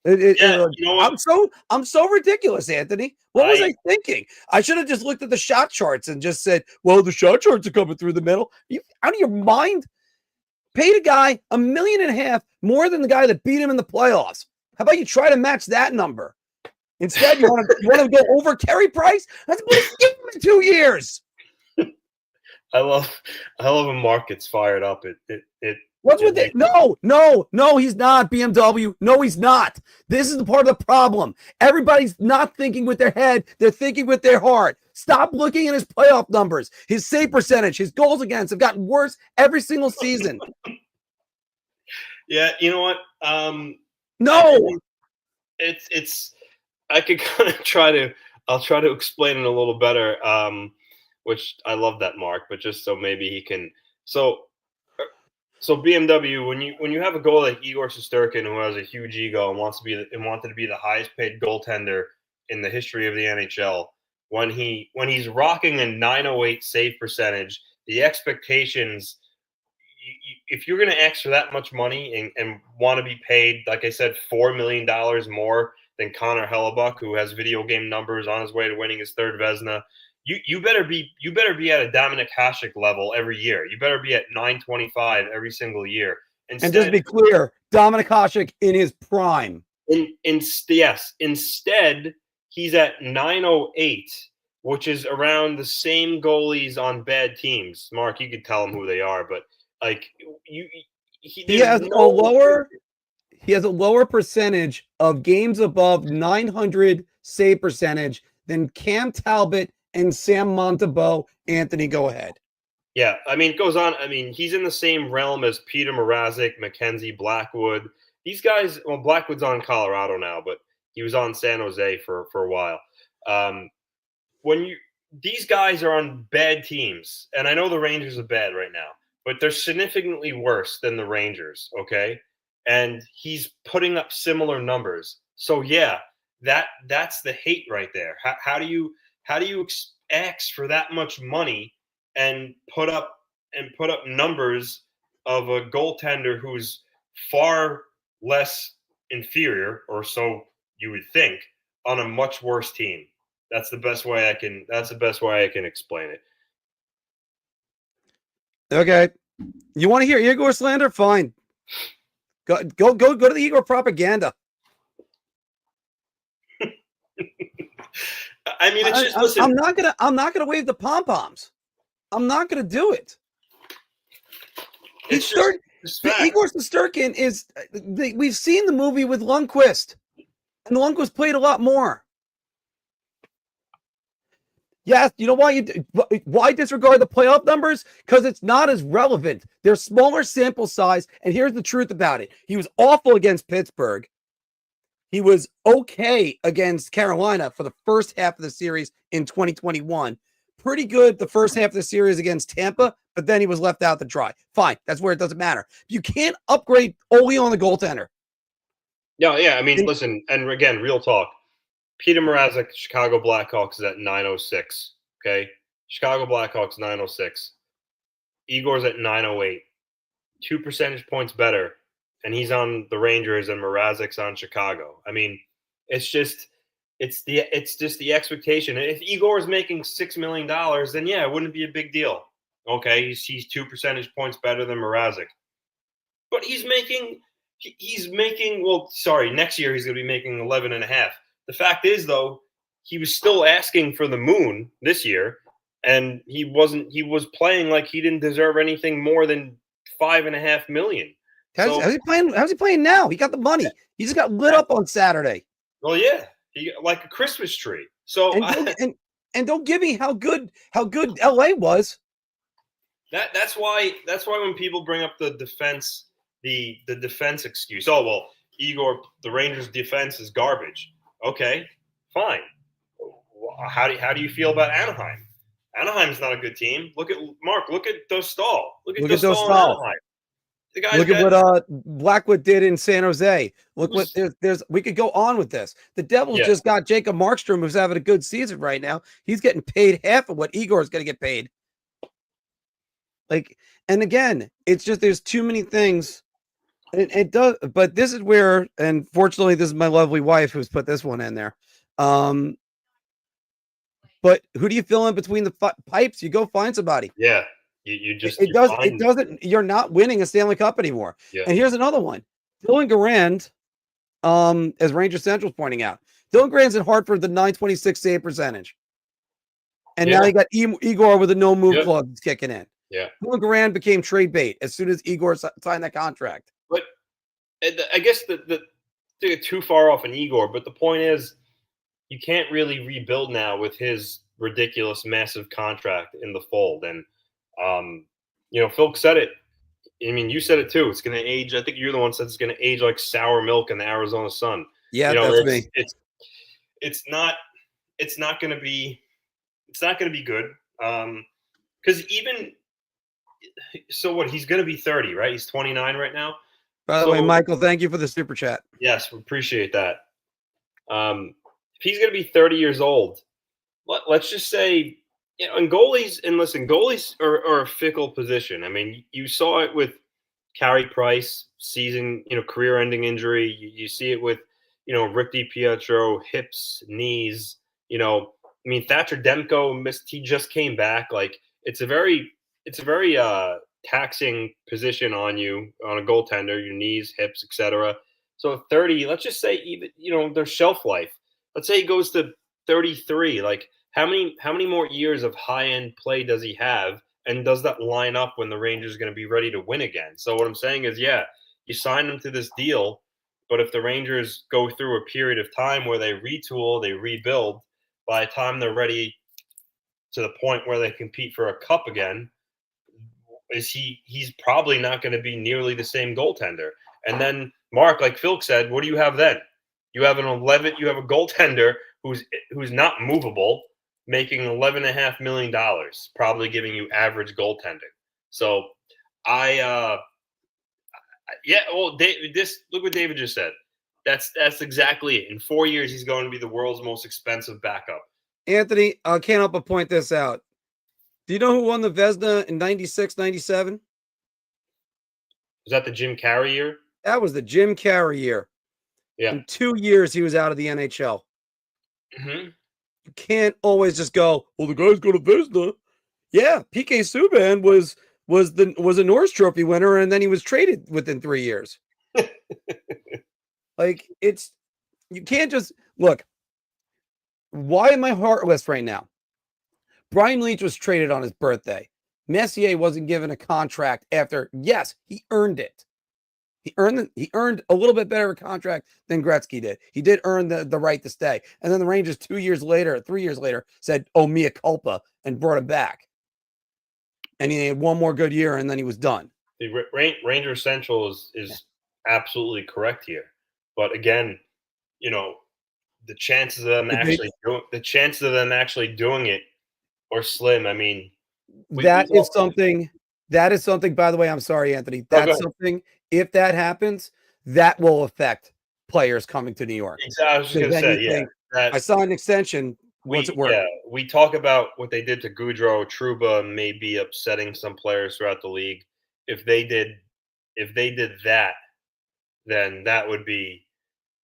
You know what? I'm so ridiculous, Anthony. What was I thinking? I should have just looked at the shot charts and just said, well, the shot charts are coming through the middle. You out of your mind? Paid a guy $1.5 million more than the guy that beat him in the playoffs. How about you try to match that number? Instead, you want to go over Carey Price? That's what he's given him in 2 years. I love when Mark gets fired up. What's with it? No, he's not. BMW. No, he's not. This is the part of the problem. Everybody's not thinking with their head. They're thinking with their heart. Stop looking at his playoff numbers. His save percentage, his goals against have gotten worse every single season. Yeah, you know what? No. It's I could kind of I'll try to explain it a little better. Which I love that, Mark, but just so maybe he can. So BMW, when you have a goal like Igor Shesterkin, who has a huge ego and wanted to be the highest paid goaltender in the history of the NHL, when he's rocking a .908 save percentage the expectations. If you're going to ask for that much money and want to be paid, like I said, $4 million more than Connor Hellebuck, who has video game numbers on his way to winning his third Vezina, you better be at a Dominik Hasek level every year. You better be at 925 every single year. Instead, and just be clear, Dominik Hasek in his prime. Instead, he's at 908, which is around the same goalies on bad teams. Mark, you could tell them who they are, but like he has a lower percentage of games above 900 save percentage than Cam Talbot and Sam Montembeault. Anthony, go ahead. Yeah, I mean, it goes on. I mean, he's in the same realm as Peter Mrazek, Mackenzie Blackwood. These guys, well, Blackwood's on Colorado now, but he was on San Jose for a while. These guys are on bad teams, and I know the Rangers are bad right now, but they're significantly worse than the Rangers, okay? And he's putting up similar numbers. So yeah, that's the hate right there. How do you ask for that much money and put up numbers of a goaltender who's far less inferior, or so you would think, on a much worse team? That's the best way I can explain it. Okay. You want to hear Igor slander? Fine. Go to the Igor propaganda. I mean, it's just listen. I'm not gonna wave the pom poms. I'm not gonna do it. Igor Shesterkin is. We've seen the movie with Lundqvist, and Lundqvist played a lot more. Yes, you know why disregard the playoff numbers? Because it's not as relevant. They're smaller sample size, and here's the truth about it. He was awful against Pittsburgh. He was okay against Carolina for the first half of the series in 2021. Pretty good the first half of the series against Tampa, but then he was left out to dry. Fine, that's where it doesn't matter. You can't upgrade only on the goaltender. Yeah, I mean, listen, and again, real talk. Peter Mrazek, Chicago Blackhawks, is at 906. Okay, Chicago Blackhawks 906. Igor's at 908. 2 percentage points better, and he's on the Rangers, and Mrazek's on Chicago. I mean, it's just the expectation. If Igor is making $6 million, then yeah, it wouldn't be a big deal. Okay, he's 2 percentage points better than Mrazek, but he's making. Well, sorry, next year he's going to be making 11.5. The fact is, though, he was still asking for the moon this year, and he was playing like he didn't deserve anything more than $5.5 million. How's he playing now? He got the money. He just got lit up on Saturday. Well, yeah, like a Christmas tree. So and don't give me how good LA was. That's why when people bring up the defense, the defense excuse, oh well, Igor, the Rangers' defense is garbage. Okay, fine. How do you feel about Anaheim? Anaheim's not a good team. Look at Dostal. Look at Dostal. Look at what Blackwood did in San Jose. Look what there's. We could go on with this. The Devils just got Jacob Markstrom, who's having a good season right now. He's getting paid half of what Igor is going to get paid. And again, it's just there's too many things. It does, but this is where, and fortunately, this is my lovely wife who's put this one in there. But who do you fill in between the pipes? You go find somebody. Yeah, you just it doesn't. You're not winning a Stanley Cup anymore. Yeah. And here's another one: Dylan Garand, as Ranger Central's pointing out, Dylan Garand's in Hartford the 926 save percentage, and now you got Igor with a no move clause kicking in. Yeah, Dylan Garand became trade bait as soon as Igor signed that contract. But I guess they're too far off in Igor. But the point is, you can't really rebuild now with his ridiculous, massive contract in the fold. And Phil said it. I mean, you said it too. It's going to age. I think you're the one that said it's going to age like sour milk in the Arizona sun. Yeah, that's me. It's not going to be. It's not going to be good. Because so what? He's going to be 30, right? He's 29 right now. By the way, Michael, thank you for the super chat. Yes, we appreciate that. If he's going to be 30 years old, let's just say Yeah, and goalies are a fickle position. I mean, you saw it with Carey Price, career-ending injury. You see it with, Rick DiPietro, hips, knees. I mean, Thatcher Demko missed. He just came back. Like it's a very taxing position on you on a goaltender. Your knees, hips, etc. So at 30, let's just say even their shelf life. Let's say he goes to 33. Like how many more years of high end play does he have? And does that line up when the Rangers are going to be ready to win again? So what I'm saying is, yeah, you sign him to this deal, but if the Rangers go through a period of time where they retool, they rebuild, by the time they're ready to the point where they compete for a cup again, he's probably not going to be nearly the same goaltender. And then Mark, like Phil said, what do you have then? You have you have a goaltender who's not movable, making $11.5 million, probably giving you average goaltending. So I yeah, well, look what David just said. That's exactly it. In 4 years, he's going to be the world's most expensive backup. Anthony, I can't help but point this out. Do you know who won the Vezina in 96, 97? Was that the Jim Carrey year? That was the Jim Carrey year. Yeah. In 2 years, he was out of the NHL. Mm-hmm. You can't always just go, well, the guy's got a Vezina. Yeah, PK Subban was a Norris Trophy winner, and then he was traded within 3 years. Like, you can't just look. Why am I heartless right now? Brian Leetch was traded on his birthday. Messier wasn't given a contract after. Yes, he earned it. He earned a little bit better a contract than Gretzky did. He did earn the right to stay. And then the Rangers 3 years later, said, "Oh, mea culpa," and brought him back. And he had one more good year, and then he was done. The Ranger Central is absolutely correct here, but again, the chances of them actually doing it are slim. I mean, that is something. By the way, I'm sorry, Anthony. That's something. If that happens, that will affect players coming to New York. Exactly. I was just going to say, yeah. I saw an extension. What's it worth? Yeah, we talk about what they did to Goudreau. Trouba may be upsetting some players throughout the league. If they did that, then that would be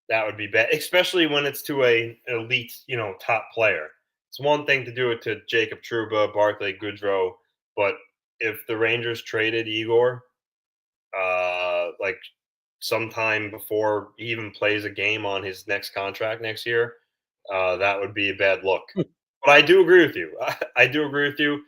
bad, especially when it's to an elite, top player. It's one thing to do it to Jacob Trouba, Barclay Goudreau, but if the Rangers traded Igor, like sometime before he even plays a game on his next contract next year, that would be a bad look. But I do agree with you. I do agree with you.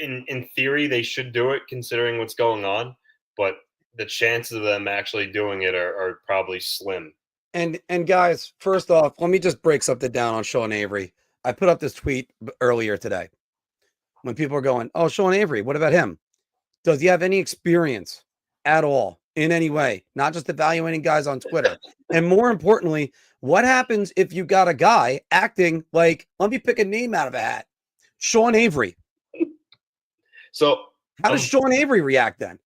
In theory, they should do it considering what's going on, but the chances of them actually doing it are probably slim. And guys, first off, let me just break something down on Sean Avery. I put up this tweet earlier today when people are going, "Oh, Sean Avery, what about him? Does he have any experience at all in any way? Not just evaluating guys on Twitter." And more importantly, what happens if you got a guy acting like, let me pick a name out of a hat, Sean Avery? So how does Sean Avery react then?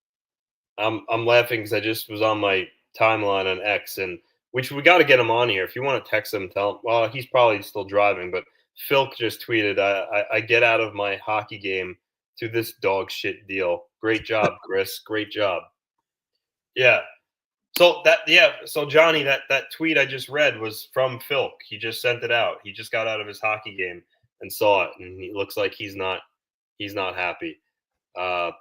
I'm laughing because I just was on my timeline on X, and which we got to get him on here. If you want to text him, tell him. Well, he's probably still driving, but Phil just tweeted, I get out of my hockey game to this dog shit deal. Great job, Chris. Great job. Yeah. So Johnny, that tweet I just read was from Phil. He just sent it out. He just got out of his hockey game and saw it, and he looks like he's not happy. But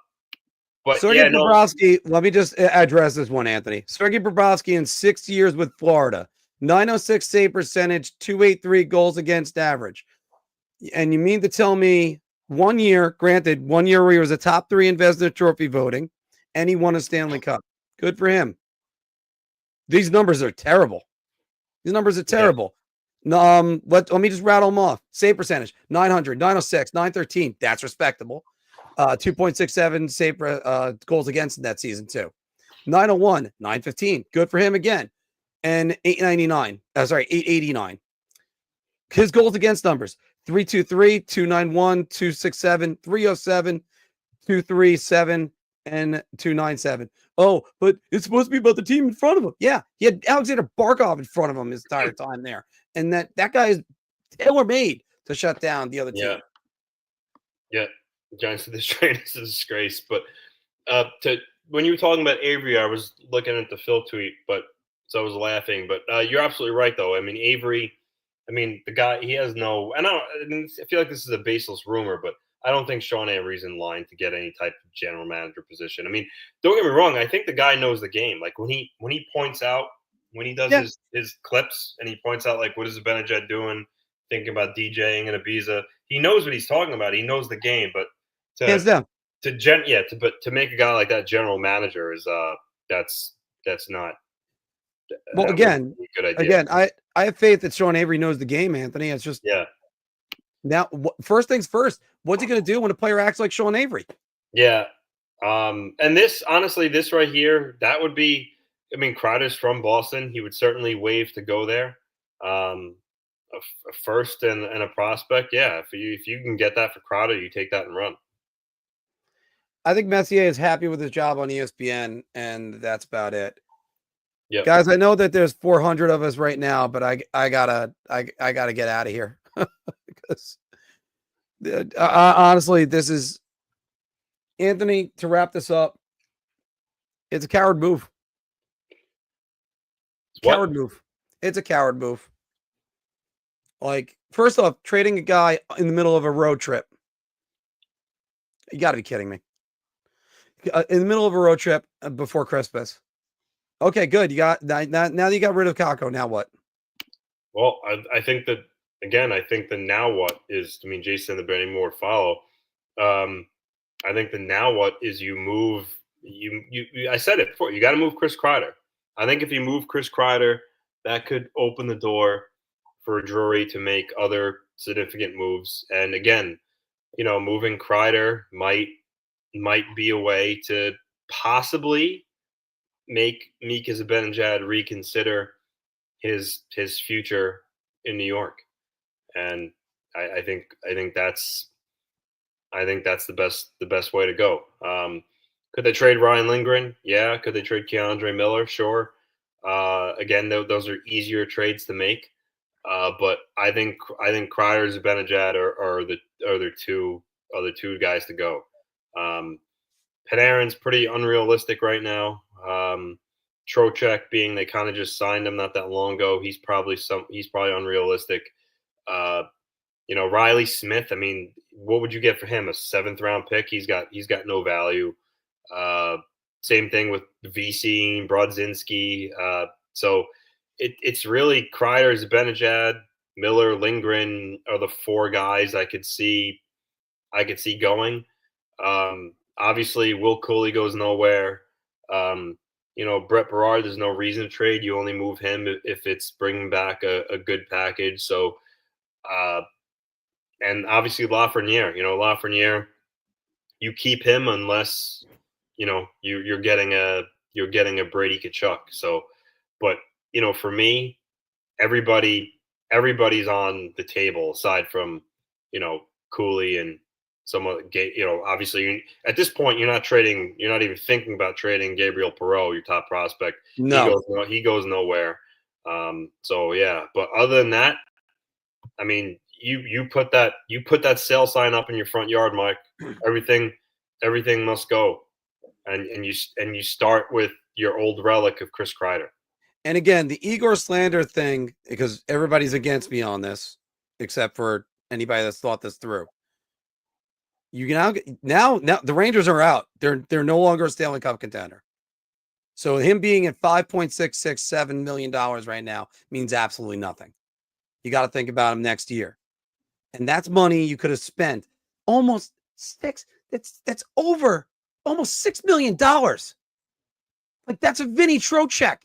Sergei Bobrovsky, let me just address this one, Anthony. Sergei Bobrovsky in 6 years with Florida, .906 save percentage, .283 goals against average. And you mean to tell me 1 year, granted, 1 year where he was a top 3 in Vezina Trophy voting, and he won a Stanley Cup. Good for him. These numbers are terrible. Yeah. Let me just rattle them off. Save percentage, 900, 906, 913. That's respectable. 2.67 save goals against in that season too. 901, 915. Good for him again. And 889. His goals against numbers: 323, 291, 267, 307, 237, and 297. Oh, but it's supposed to be about the team in front of him. Yeah, he had Alexander Barkov in front of him his entire time there. And that guy is tailor-made to shut down the other team. Yeah, Giants said this trade is a disgrace. But when you were talking about Avery, I was looking at the Phil tweet, but so I was laughing. But you're absolutely right, though. I mean, Avery. I mean, the guy, he has no. I feel like this is a baseless rumor, but I don't think Sean Avery's in line to get any type of general manager position. I mean, don't get me wrong. I think the guy knows the game. Like when he points out, when he does Yeah. his clips and he points out like what is Zibanejad doing, thinking about DJing and Ibiza. He knows what he's talking about. He knows the game, but Hands down. to make a guy like that general manager is that's not Well, that wouldn't be a good idea. again, I have faith that Sean Avery knows the game, Anthony. It's just Yeah. now, first things first, what's he going to do when a player acts like Sean Avery? Yeah. And this, honestly, this right here, that would be, I mean, Kreider's from Boston. He would certainly waive to go there. A first and a prospect. Yeah. If you can get that for Kreider, you take that and run. I think Messier is happy with his job on ESPN, and that's about it. Yeah. Guys, I know that there's 400 of us right now, but I gotta get out of here because honestly, this is Anthony. To wrap this up, it's a coward move. Coward move. It's a coward move. Like, first off, trading a guy in the middle of a road trip. You got to be kidding me. In the middle of a road trip before Christmas. Okay, good. You got now that you got rid of Kakko. Now what? Well, I think that again. I think the now what is. I mean, Jason and the Benny Moore follow. I think the now what is you move. You I said it before. You got to move Chris Kreider. I think if you move Chris Kreider, that could open the door for Drury to make other significant moves. And again, moving Kreider might be a way to possibly make Mika Zibanejad reconsider his future in New York. And I think that's the best way to go. Could they trade Ryan Lindgren? Yeah. Could they trade Keandre Miller? Sure. Again, those are easier trades to make. But I think Kreider and Zibanejad are the two guys to go. Panarin's pretty unrealistic right now. Trocheck being they kind of just signed him not that long ago. He's probably unrealistic. Riley Smith. I mean, what would you get for him? A 7th round pick? He's got no value. Same thing with VC, Brodzinski. So it's really Kreider, Zibanejad, Miller, Lindgren are the 4 guys I could see going. Obviously, Will Cooley goes nowhere. Brett Berard, there's no reason to trade. You only move him if it's bringing back a good package. So, and obviously Lafreniere. Lafreniere, you keep him unless you're getting a Brady Tkachuk. So, but for me, everybody's on the table aside from Cooley and some of obviously at this point you're not even thinking about trading Gabriel Perreault, your top prospect. No. He goes nowhere. So yeah, but other than that, I mean, you put that sale sign up in your front yard, Mike. Everything must go, and you start with your old relic of Chris Kreider. And again, the Igor slander thing, because everybody's against me on this, except for anybody that's thought this through. You now the Rangers are out. They're no longer a Stanley Cup contender. So him being at $5.667 million right now means absolutely nothing. You got to think about him next year. And that's money you could have spent almost that's over almost $6 million. Like that's a Vinny Trocheck.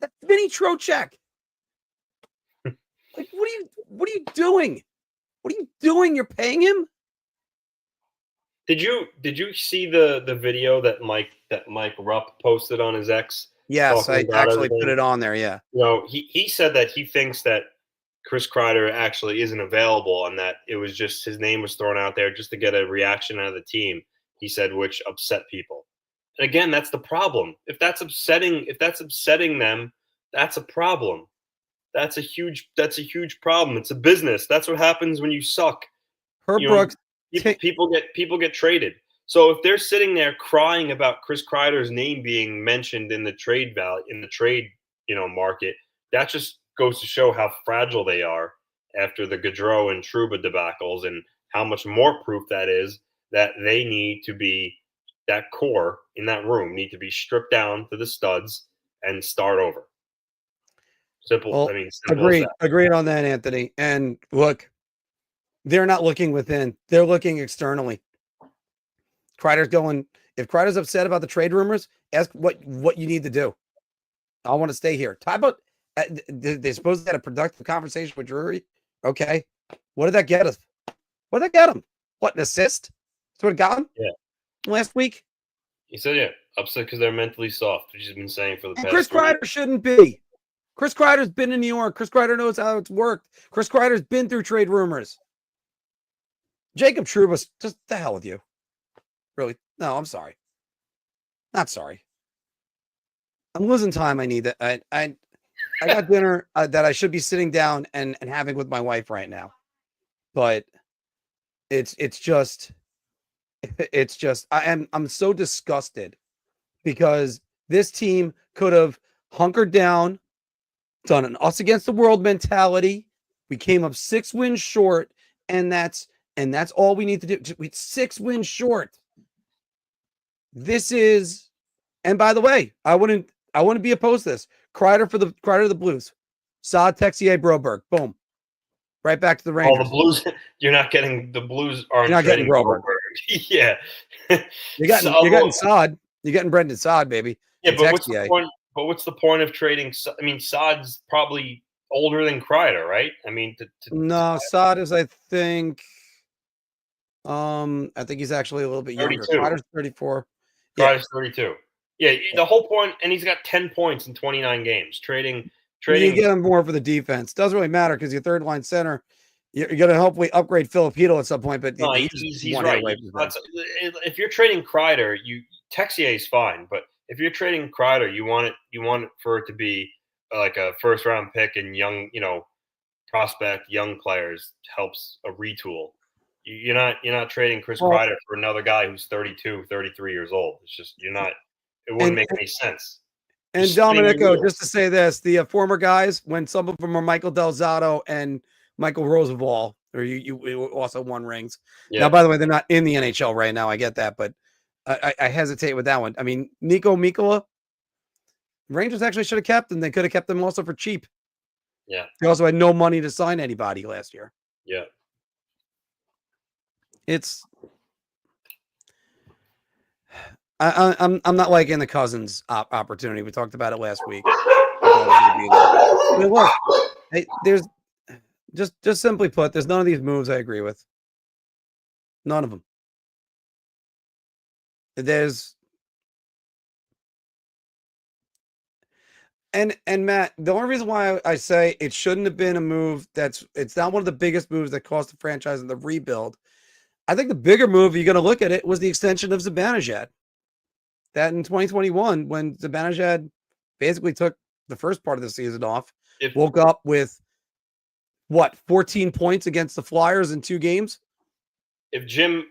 That's Vinny Trocheck. Like, what are you doing? What are you doing? You're paying him? Did you see the video that Mike Rupp posted on his X? Yes, I actually put it on there. Yeah. He said that he thinks that Chris Kreider actually isn't available and that it was just his name was thrown out there just to get a reaction out of the team. He said, which upset people. And again, that's the problem. If that's upsetting them, that's a problem. That's a huge problem. It's a business. That's what happens when you suck. Herb You know, Brooks. people get traded. So if they're sitting there crying about Chris Kreider's name being mentioned in the trade market, that just goes to show how fragile they are after the Gaudreau and Trouba debacles, and how much more proof that is that they need to be, that core in that room need to be stripped down to the studs and start over. Simple. Well, I mean, simple as that. agreed on that, Anthony. And look, they're not looking within; they're looking externally. Kreider's going. If Kreider's upset about the trade rumors, ask what you need to do. I want to stay here. Talk about. They supposed to have a productive conversation with Drury. Okay, what did that get us? What did that get him? What, an assist? That's what it got him? Yeah. Last week? He said, yeah, upset because they're mentally soft, which he's been saying for the past Chris 3 years. Kreider shouldn't be. Chris Kreider's been in New York. Chris Kreider knows how it's worked. Chris Kreider's been through trade rumors. Jacob Trouba, just the hell with you. Really? No, I'm sorry. Not sorry. I'm losing time. I need that. I got dinner that I should be sitting down and having with my wife right now. But it's just I'm so disgusted because this team could have hunkered down, done an us against the world mentality. We came up 6 wins short, and that's all we need to do. We're 6 wins short. This is, and by the way, I wouldn't be opposed to this. Kreider for the Blues. Saad, Texier, Broberg. Boom. Right back to the Rangers. Oh, the Blues. You're not getting the Blues. Aren't not getting Broberg. Yeah. You're getting Saad. You're getting Brendan Saad, baby. Yeah, but what's the point? But what's the point of trading? I mean, Saad's probably older than Kreider, right? I mean, no, Saad is, I think he's actually a little bit younger. Kreider's 34. Kreider's 32. Yeah, the whole point, and he's got 10 points in 29 games. Trading. You get him more for the defense. Doesn't really matter because your third line center, you're going to hopefully upgrade Filipino at some point. But no, he's right. If you're trading Kreider, Texier is fine, but if you're trading Kreider, you want it for it to be like a first round pick and young, prospect, young players helps a retool. You're not trading Chris Kreider for another guy who's 32, 33 years old. It's just it wouldn't make any sense. And Domenico, just to say this, the former guys, when some of them are Michael Del Zotto and Michael Roosevelt, or you also won rings. Yeah. Now, by the way, they're not in the NHL right now. I get that, but I hesitate with that one. I mean, Nico Mikkola, Rangers actually should have kept him. They could have kept him also for cheap. Yeah. They also had no money to sign anybody last year. Yeah. It's I'm not liking the Cousins opportunity. We talked about it last week. I mean, look, there's just simply put, there's none of these moves I agree with. None of them. There's and Matt, the only reason why I say it shouldn't have been a move it's not one of the biggest moves that cost the franchise in the rebuild. I think the bigger move, you're going to look at it, was the extension of Zibanejad. That in 2021, when Zibanejad basically took the first part of the season off, woke up with 14 points against the Flyers in 2 games. If Jim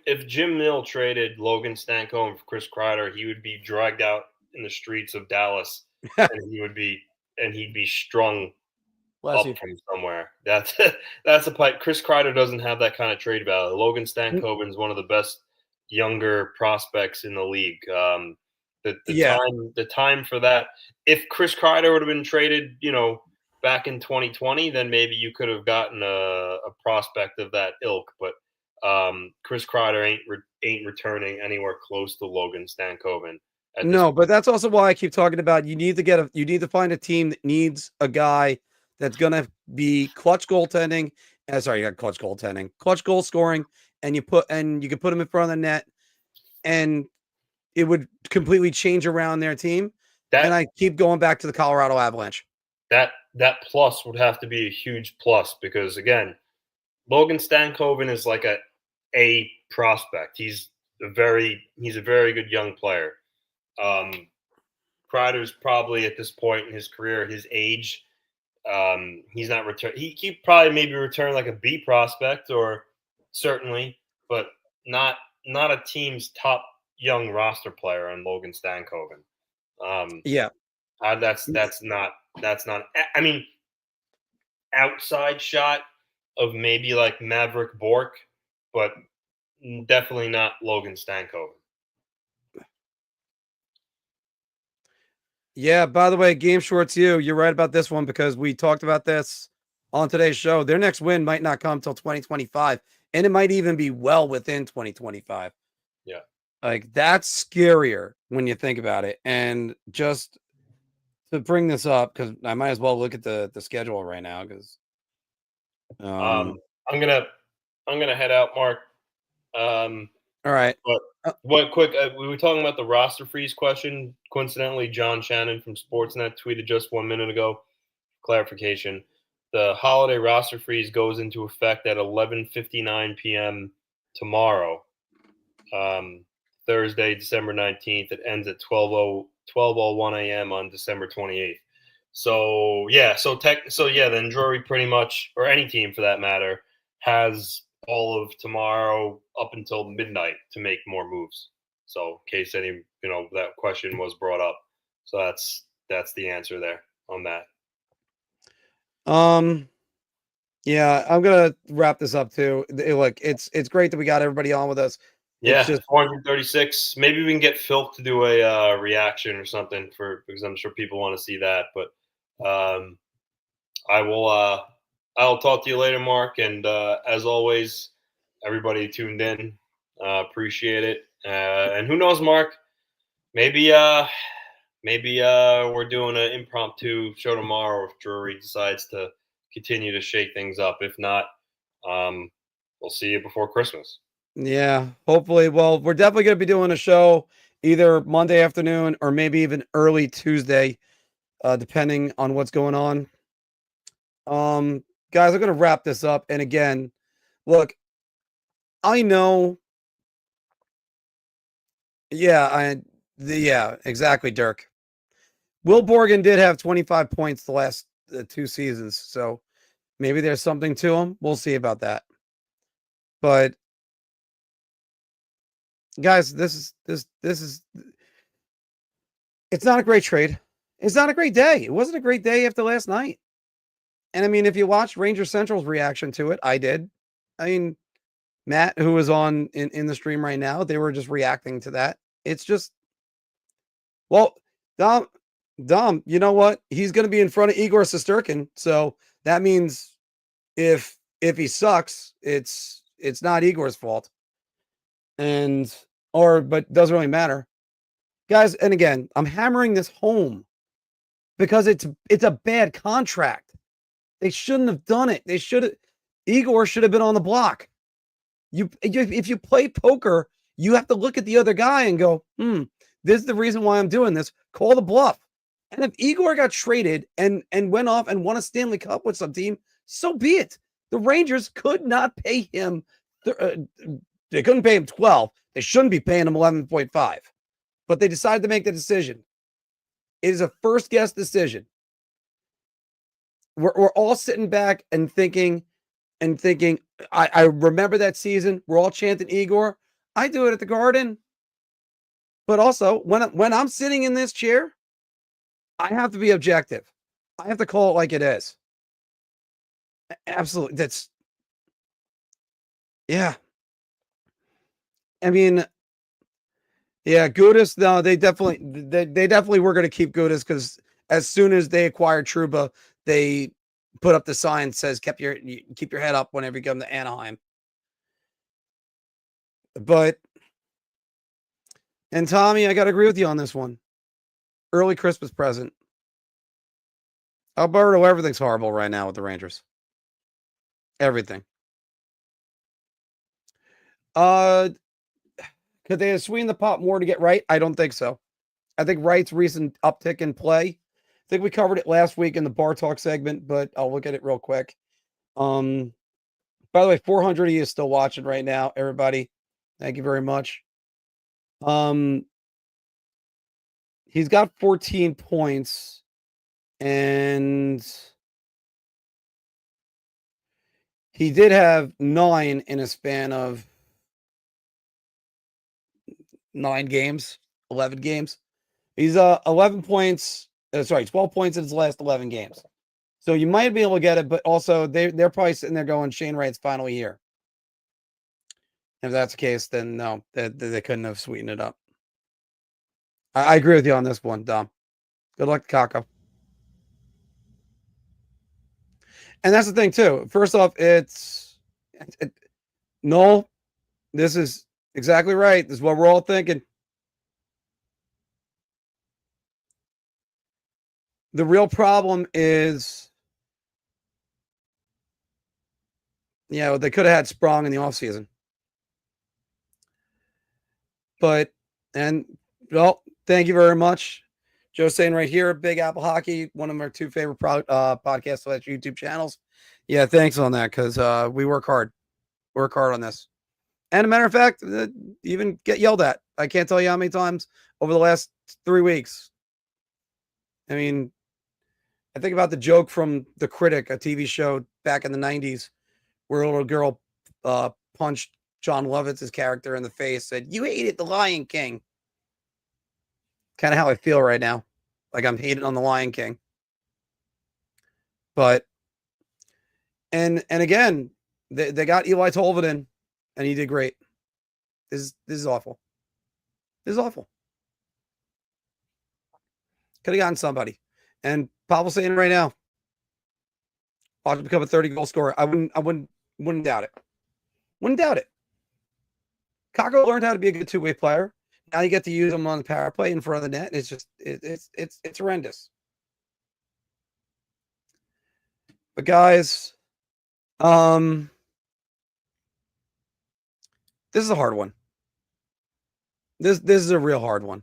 Mill traded Logan Stankoven for Chris Kreider, he would be dragged out in the streets of Dallas, and he'd be strung up from somewhere. That's a pipe. Chris Kreider doesn't have that kind of trade value. Logan Stankoven is one of the best younger prospects in the league. The time for that. If Chris Kreider would have been traded, back in 2020, then maybe you could have gotten a prospect of that ilk. But Chris Kreider ain't returning anywhere close to Logan Stankoven. No, but that's also why I keep talking about you need to find a team that needs a guy that's going to be clutch goaltending. Clutch goal scoring, and you can put him in front of the net, and it would completely change around their team. And I keep going back to the Colorado Avalanche. That plus would have to be a huge plus because, again, Logan Stankoven is like a prospect. He's a very good young player. Kreider's probably at this point in his career, his age, He's not return. He probably maybe return like a B prospect or certainly, but not a team's top young roster player on Logan Stankoven. Yeah. That's not. I mean, outside shot of maybe like Maverick Bork, but definitely not Logan Stankoven. Yeah, by the way, Game Shorts, you're right about this one because we talked about this on today's show. Their next win might not come till 2025, and it might even be well within 2025. Yeah. Like, that's scarier when you think about it. And just to bring this up, because I might as well look at the schedule right now, because I'm gonna head out, Mark. all right. But one quick, we were talking about the roster freeze question. Coincidentally, John Shannon from Sportsnet tweeted just 1 minute ago. Clarification: the holiday roster freeze goes into effect at 11:59 p.m. tomorrow, Thursday, December 19th. It ends at 12:01 a.m. on December 28th. So yeah, then Drury pretty much, or any team for that matter, has all of tomorrow up until midnight to make more moves. So in case any that question was brought up, so that's the answer there on that. Yeah, I'm gonna wrap this up too. Look, it's great that we got everybody on with us. Yeah, it's just 436. Maybe we can get Phil to do a reaction or something because I'm sure people want to see that. But I will. I'll talk to you later, Mark. And as always, everybody tuned in. Appreciate it. And who knows, Mark? Maybe we're doing an impromptu show tomorrow if Drury decides to continue to shake things up. If not, we'll see you before Christmas. Yeah, hopefully. Well, we're definitely going to be doing a show either Monday afternoon or maybe even early Tuesday, depending on what's going on. Guys, I'm going to wrap this up. And again, look, I know. Yeah, exactly, Dirk. Will Borgen did have 25 points the last 2 seasons, so maybe there's something to him. We'll see about that. But guys, this is it's not a great trade. It's not a great day. It wasn't a great day after last night. And I mean, if you watched Ranger Central's reaction to it, I did. I mean, Matt, who is on in the stream right now, they were just reacting to that. It's just, well, Dom, you know what? He's going to be in front of Igor Shesterkin, so that means if he sucks, it's not Igor's fault, but doesn't really matter, guys. And again, I'm hammering this home because it's a bad contract. They shouldn't have done it. Igor should have been on the block. If you play poker, you have to look at the other guy and go, this is the reason why I'm doing this. Call the bluff. And if Igor got traded and went off and won a Stanley Cup with some team, so be it. The Rangers could not pay him. They couldn't pay him 12. They shouldn't be paying him 11.5. But they decided to make the decision. It is a first guess decision. We're all sitting back and thinking, I remember that season. We're all chanting Igor. I do it at the Garden. But also, when I'm sitting in this chair, I have to be objective. I have to call it like it is. Absolutely. Yeah. I mean, yeah, Gudas, no, they definitely were going to keep Gudas because as soon as they acquired Trouba, they put up the sign that says keep your head up whenever you come to Anaheim. And Tommy, I got to agree with you on this one. Early Christmas present. Alberto, everything's horrible right now with the Rangers. Everything. Could they have sweetened the pot more to get Wright? I don't think so. I think Wright's recent uptick in play. I think we covered it last week in the Bar Talk segment, but I'll look at it real quick. By the way, 400 of you is still watching right now, everybody. Thank you very much. He's got 14 points, and He did have 9 in a span of 9 games, 11 games. He's 11 points. 12 points in his last 11 games. So you might be able to get it, but also they're probably sitting there going Shane Wright's final year. If that's the case, then no, they couldn't have sweetened it up. I agree with you on this one, Dom. Good luck to Kakko. And that's the thing too. First off, no, this is exactly right. This is what we're all thinking. The real problem is, they could have had Sprong in the offseason. But, thank you very much. Joe saying right here, Big Apple Hockey, one of our 2 favorite podcasts slash YouTube channels. Yeah, thanks on that, because we work hard. Work hard on this. And a matter of fact, even get yelled at. I can't tell you how many times over the last 3 weeks. I mean, I think about the joke from The Critic, a TV show back in the 90s, where a little girl punched John Lovitz's character in the face, said, "You hated the Lion King." Kind of how I feel right now. Like I'm hating on the Lion King. But, and again, they got Eli Tolvanen, and he did great. This is awful. This is awful. Could have gotten somebody. And Pavel's saying right now, ought to become a 30-goal scorer. I wouldn't doubt it. Wouldn't doubt it. Kakko learned how to be a good two-way player. Now you get to use him on the power play in front of the net. It's just it's horrendous. But guys, this is a hard one. This is a real hard one.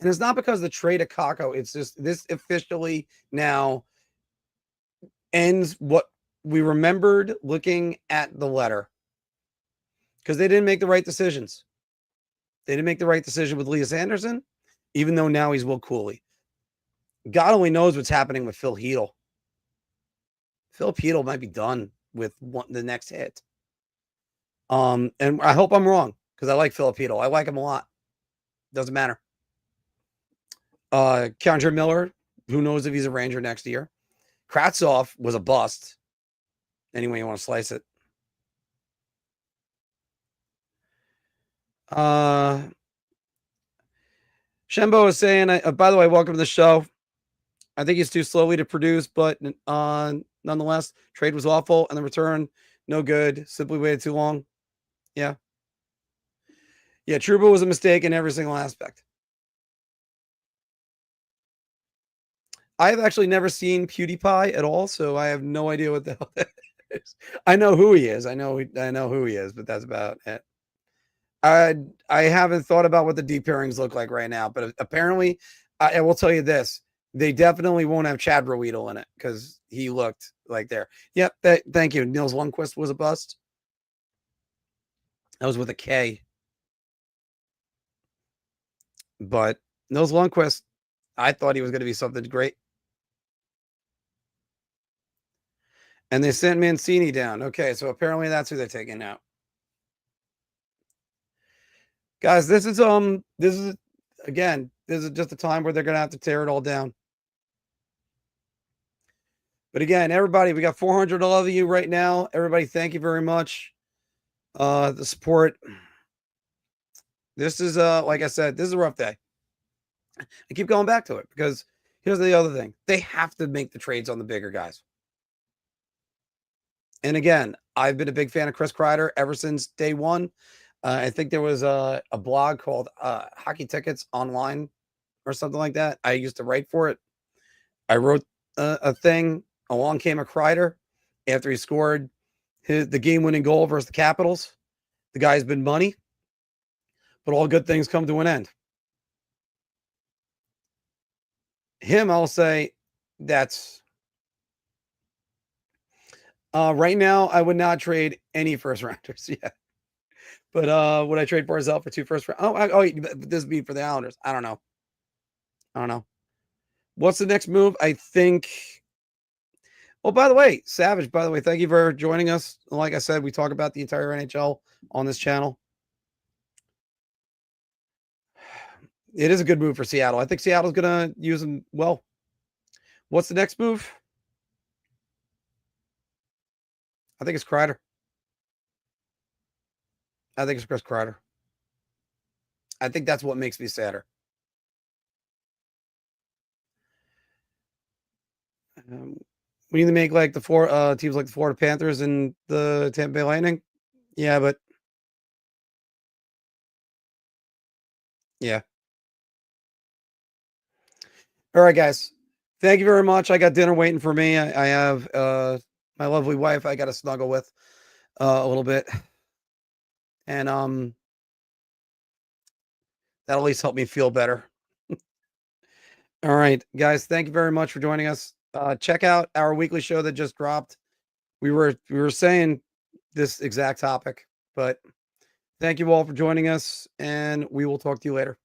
And it's not because of the trade of Kakko. It's just this officially now ends what we remembered looking at the letter. Because they didn't make the right decisions. They didn't make the right decision with Elias Anderson, even though now he's Will Cooley. God only knows what's happening with Phil Hedl. Phil Hedl might be done with the next hit. And I hope I'm wrong, because I like Philip Hedl. I like him a lot. Doesn't matter. Kendra Miller, who knows if he's a Ranger next year. Kravtsov was a bust. Any way you want to slice it. Shembo is saying, by the way, welcome to the show. I think he's too slowly to produce, but nonetheless, trade was awful, and the return, no good. Simply waited too long. Yeah. Yeah, Trouba was a mistake in every single aspect. I have actually never seen PewDiePie at all, so I have no idea what the hell that is. I know who he is. I know who he is, but that's about it. I haven't thought about what the deep pairings look like right now, but apparently, I will tell you this: they definitely won't have Chad Ruedel in it because he looked like there. Yep, thank you. Nils Lundqvist was a bust. That was with a K. But Nils Lundqvist, I thought he was going to be something great. And they sent Mancini down. Okay, so apparently that's who they're taking out. Guys, this is just a time where they're going to have to tear it all down. But again, everybody, we got 400 of you right now. Everybody, thank you very much. The support. This is like I said, this is a rough day. I keep going back to it because here's the other thing. They have to make the trades on the bigger guys. And again, I've been a big fan of Chris Kreider ever since day one. I think there was a blog called Hockey Tickets Online or something like that. I used to write for it. I wrote a thing. Along came a Kreider after he scored the game-winning goal versus the Capitals. The guy's been money, but all good things come to an end. Him, I'll say that's right now. I would not trade any first rounders yet. But would I trade Barzell for 2 first round? This would be for the Islanders. I don't know. What's the next move? I think Oh, by the way, Savage, by the way, thank you for joining us. Like I said, we talk about the entire NHL on this channel. It is a good move for Seattle. I think Seattle's going to use him well. What's the next move? I think it's Kreider. I think it's Chris Kreider. I think that's what makes me sadder. We need to make like the four teams like the Florida Panthers and the Tampa Bay Lightning. Yeah, but yeah. All right, guys. Thank you very much. I got dinner waiting for me. I have my lovely wife I got to snuggle with a little bit. And that'll at least help me feel better. All right, guys. Thank you very much for joining us. Check out our weekly show that just dropped. We were saying this exact topic, but thank you all for joining us, and we will talk to you later.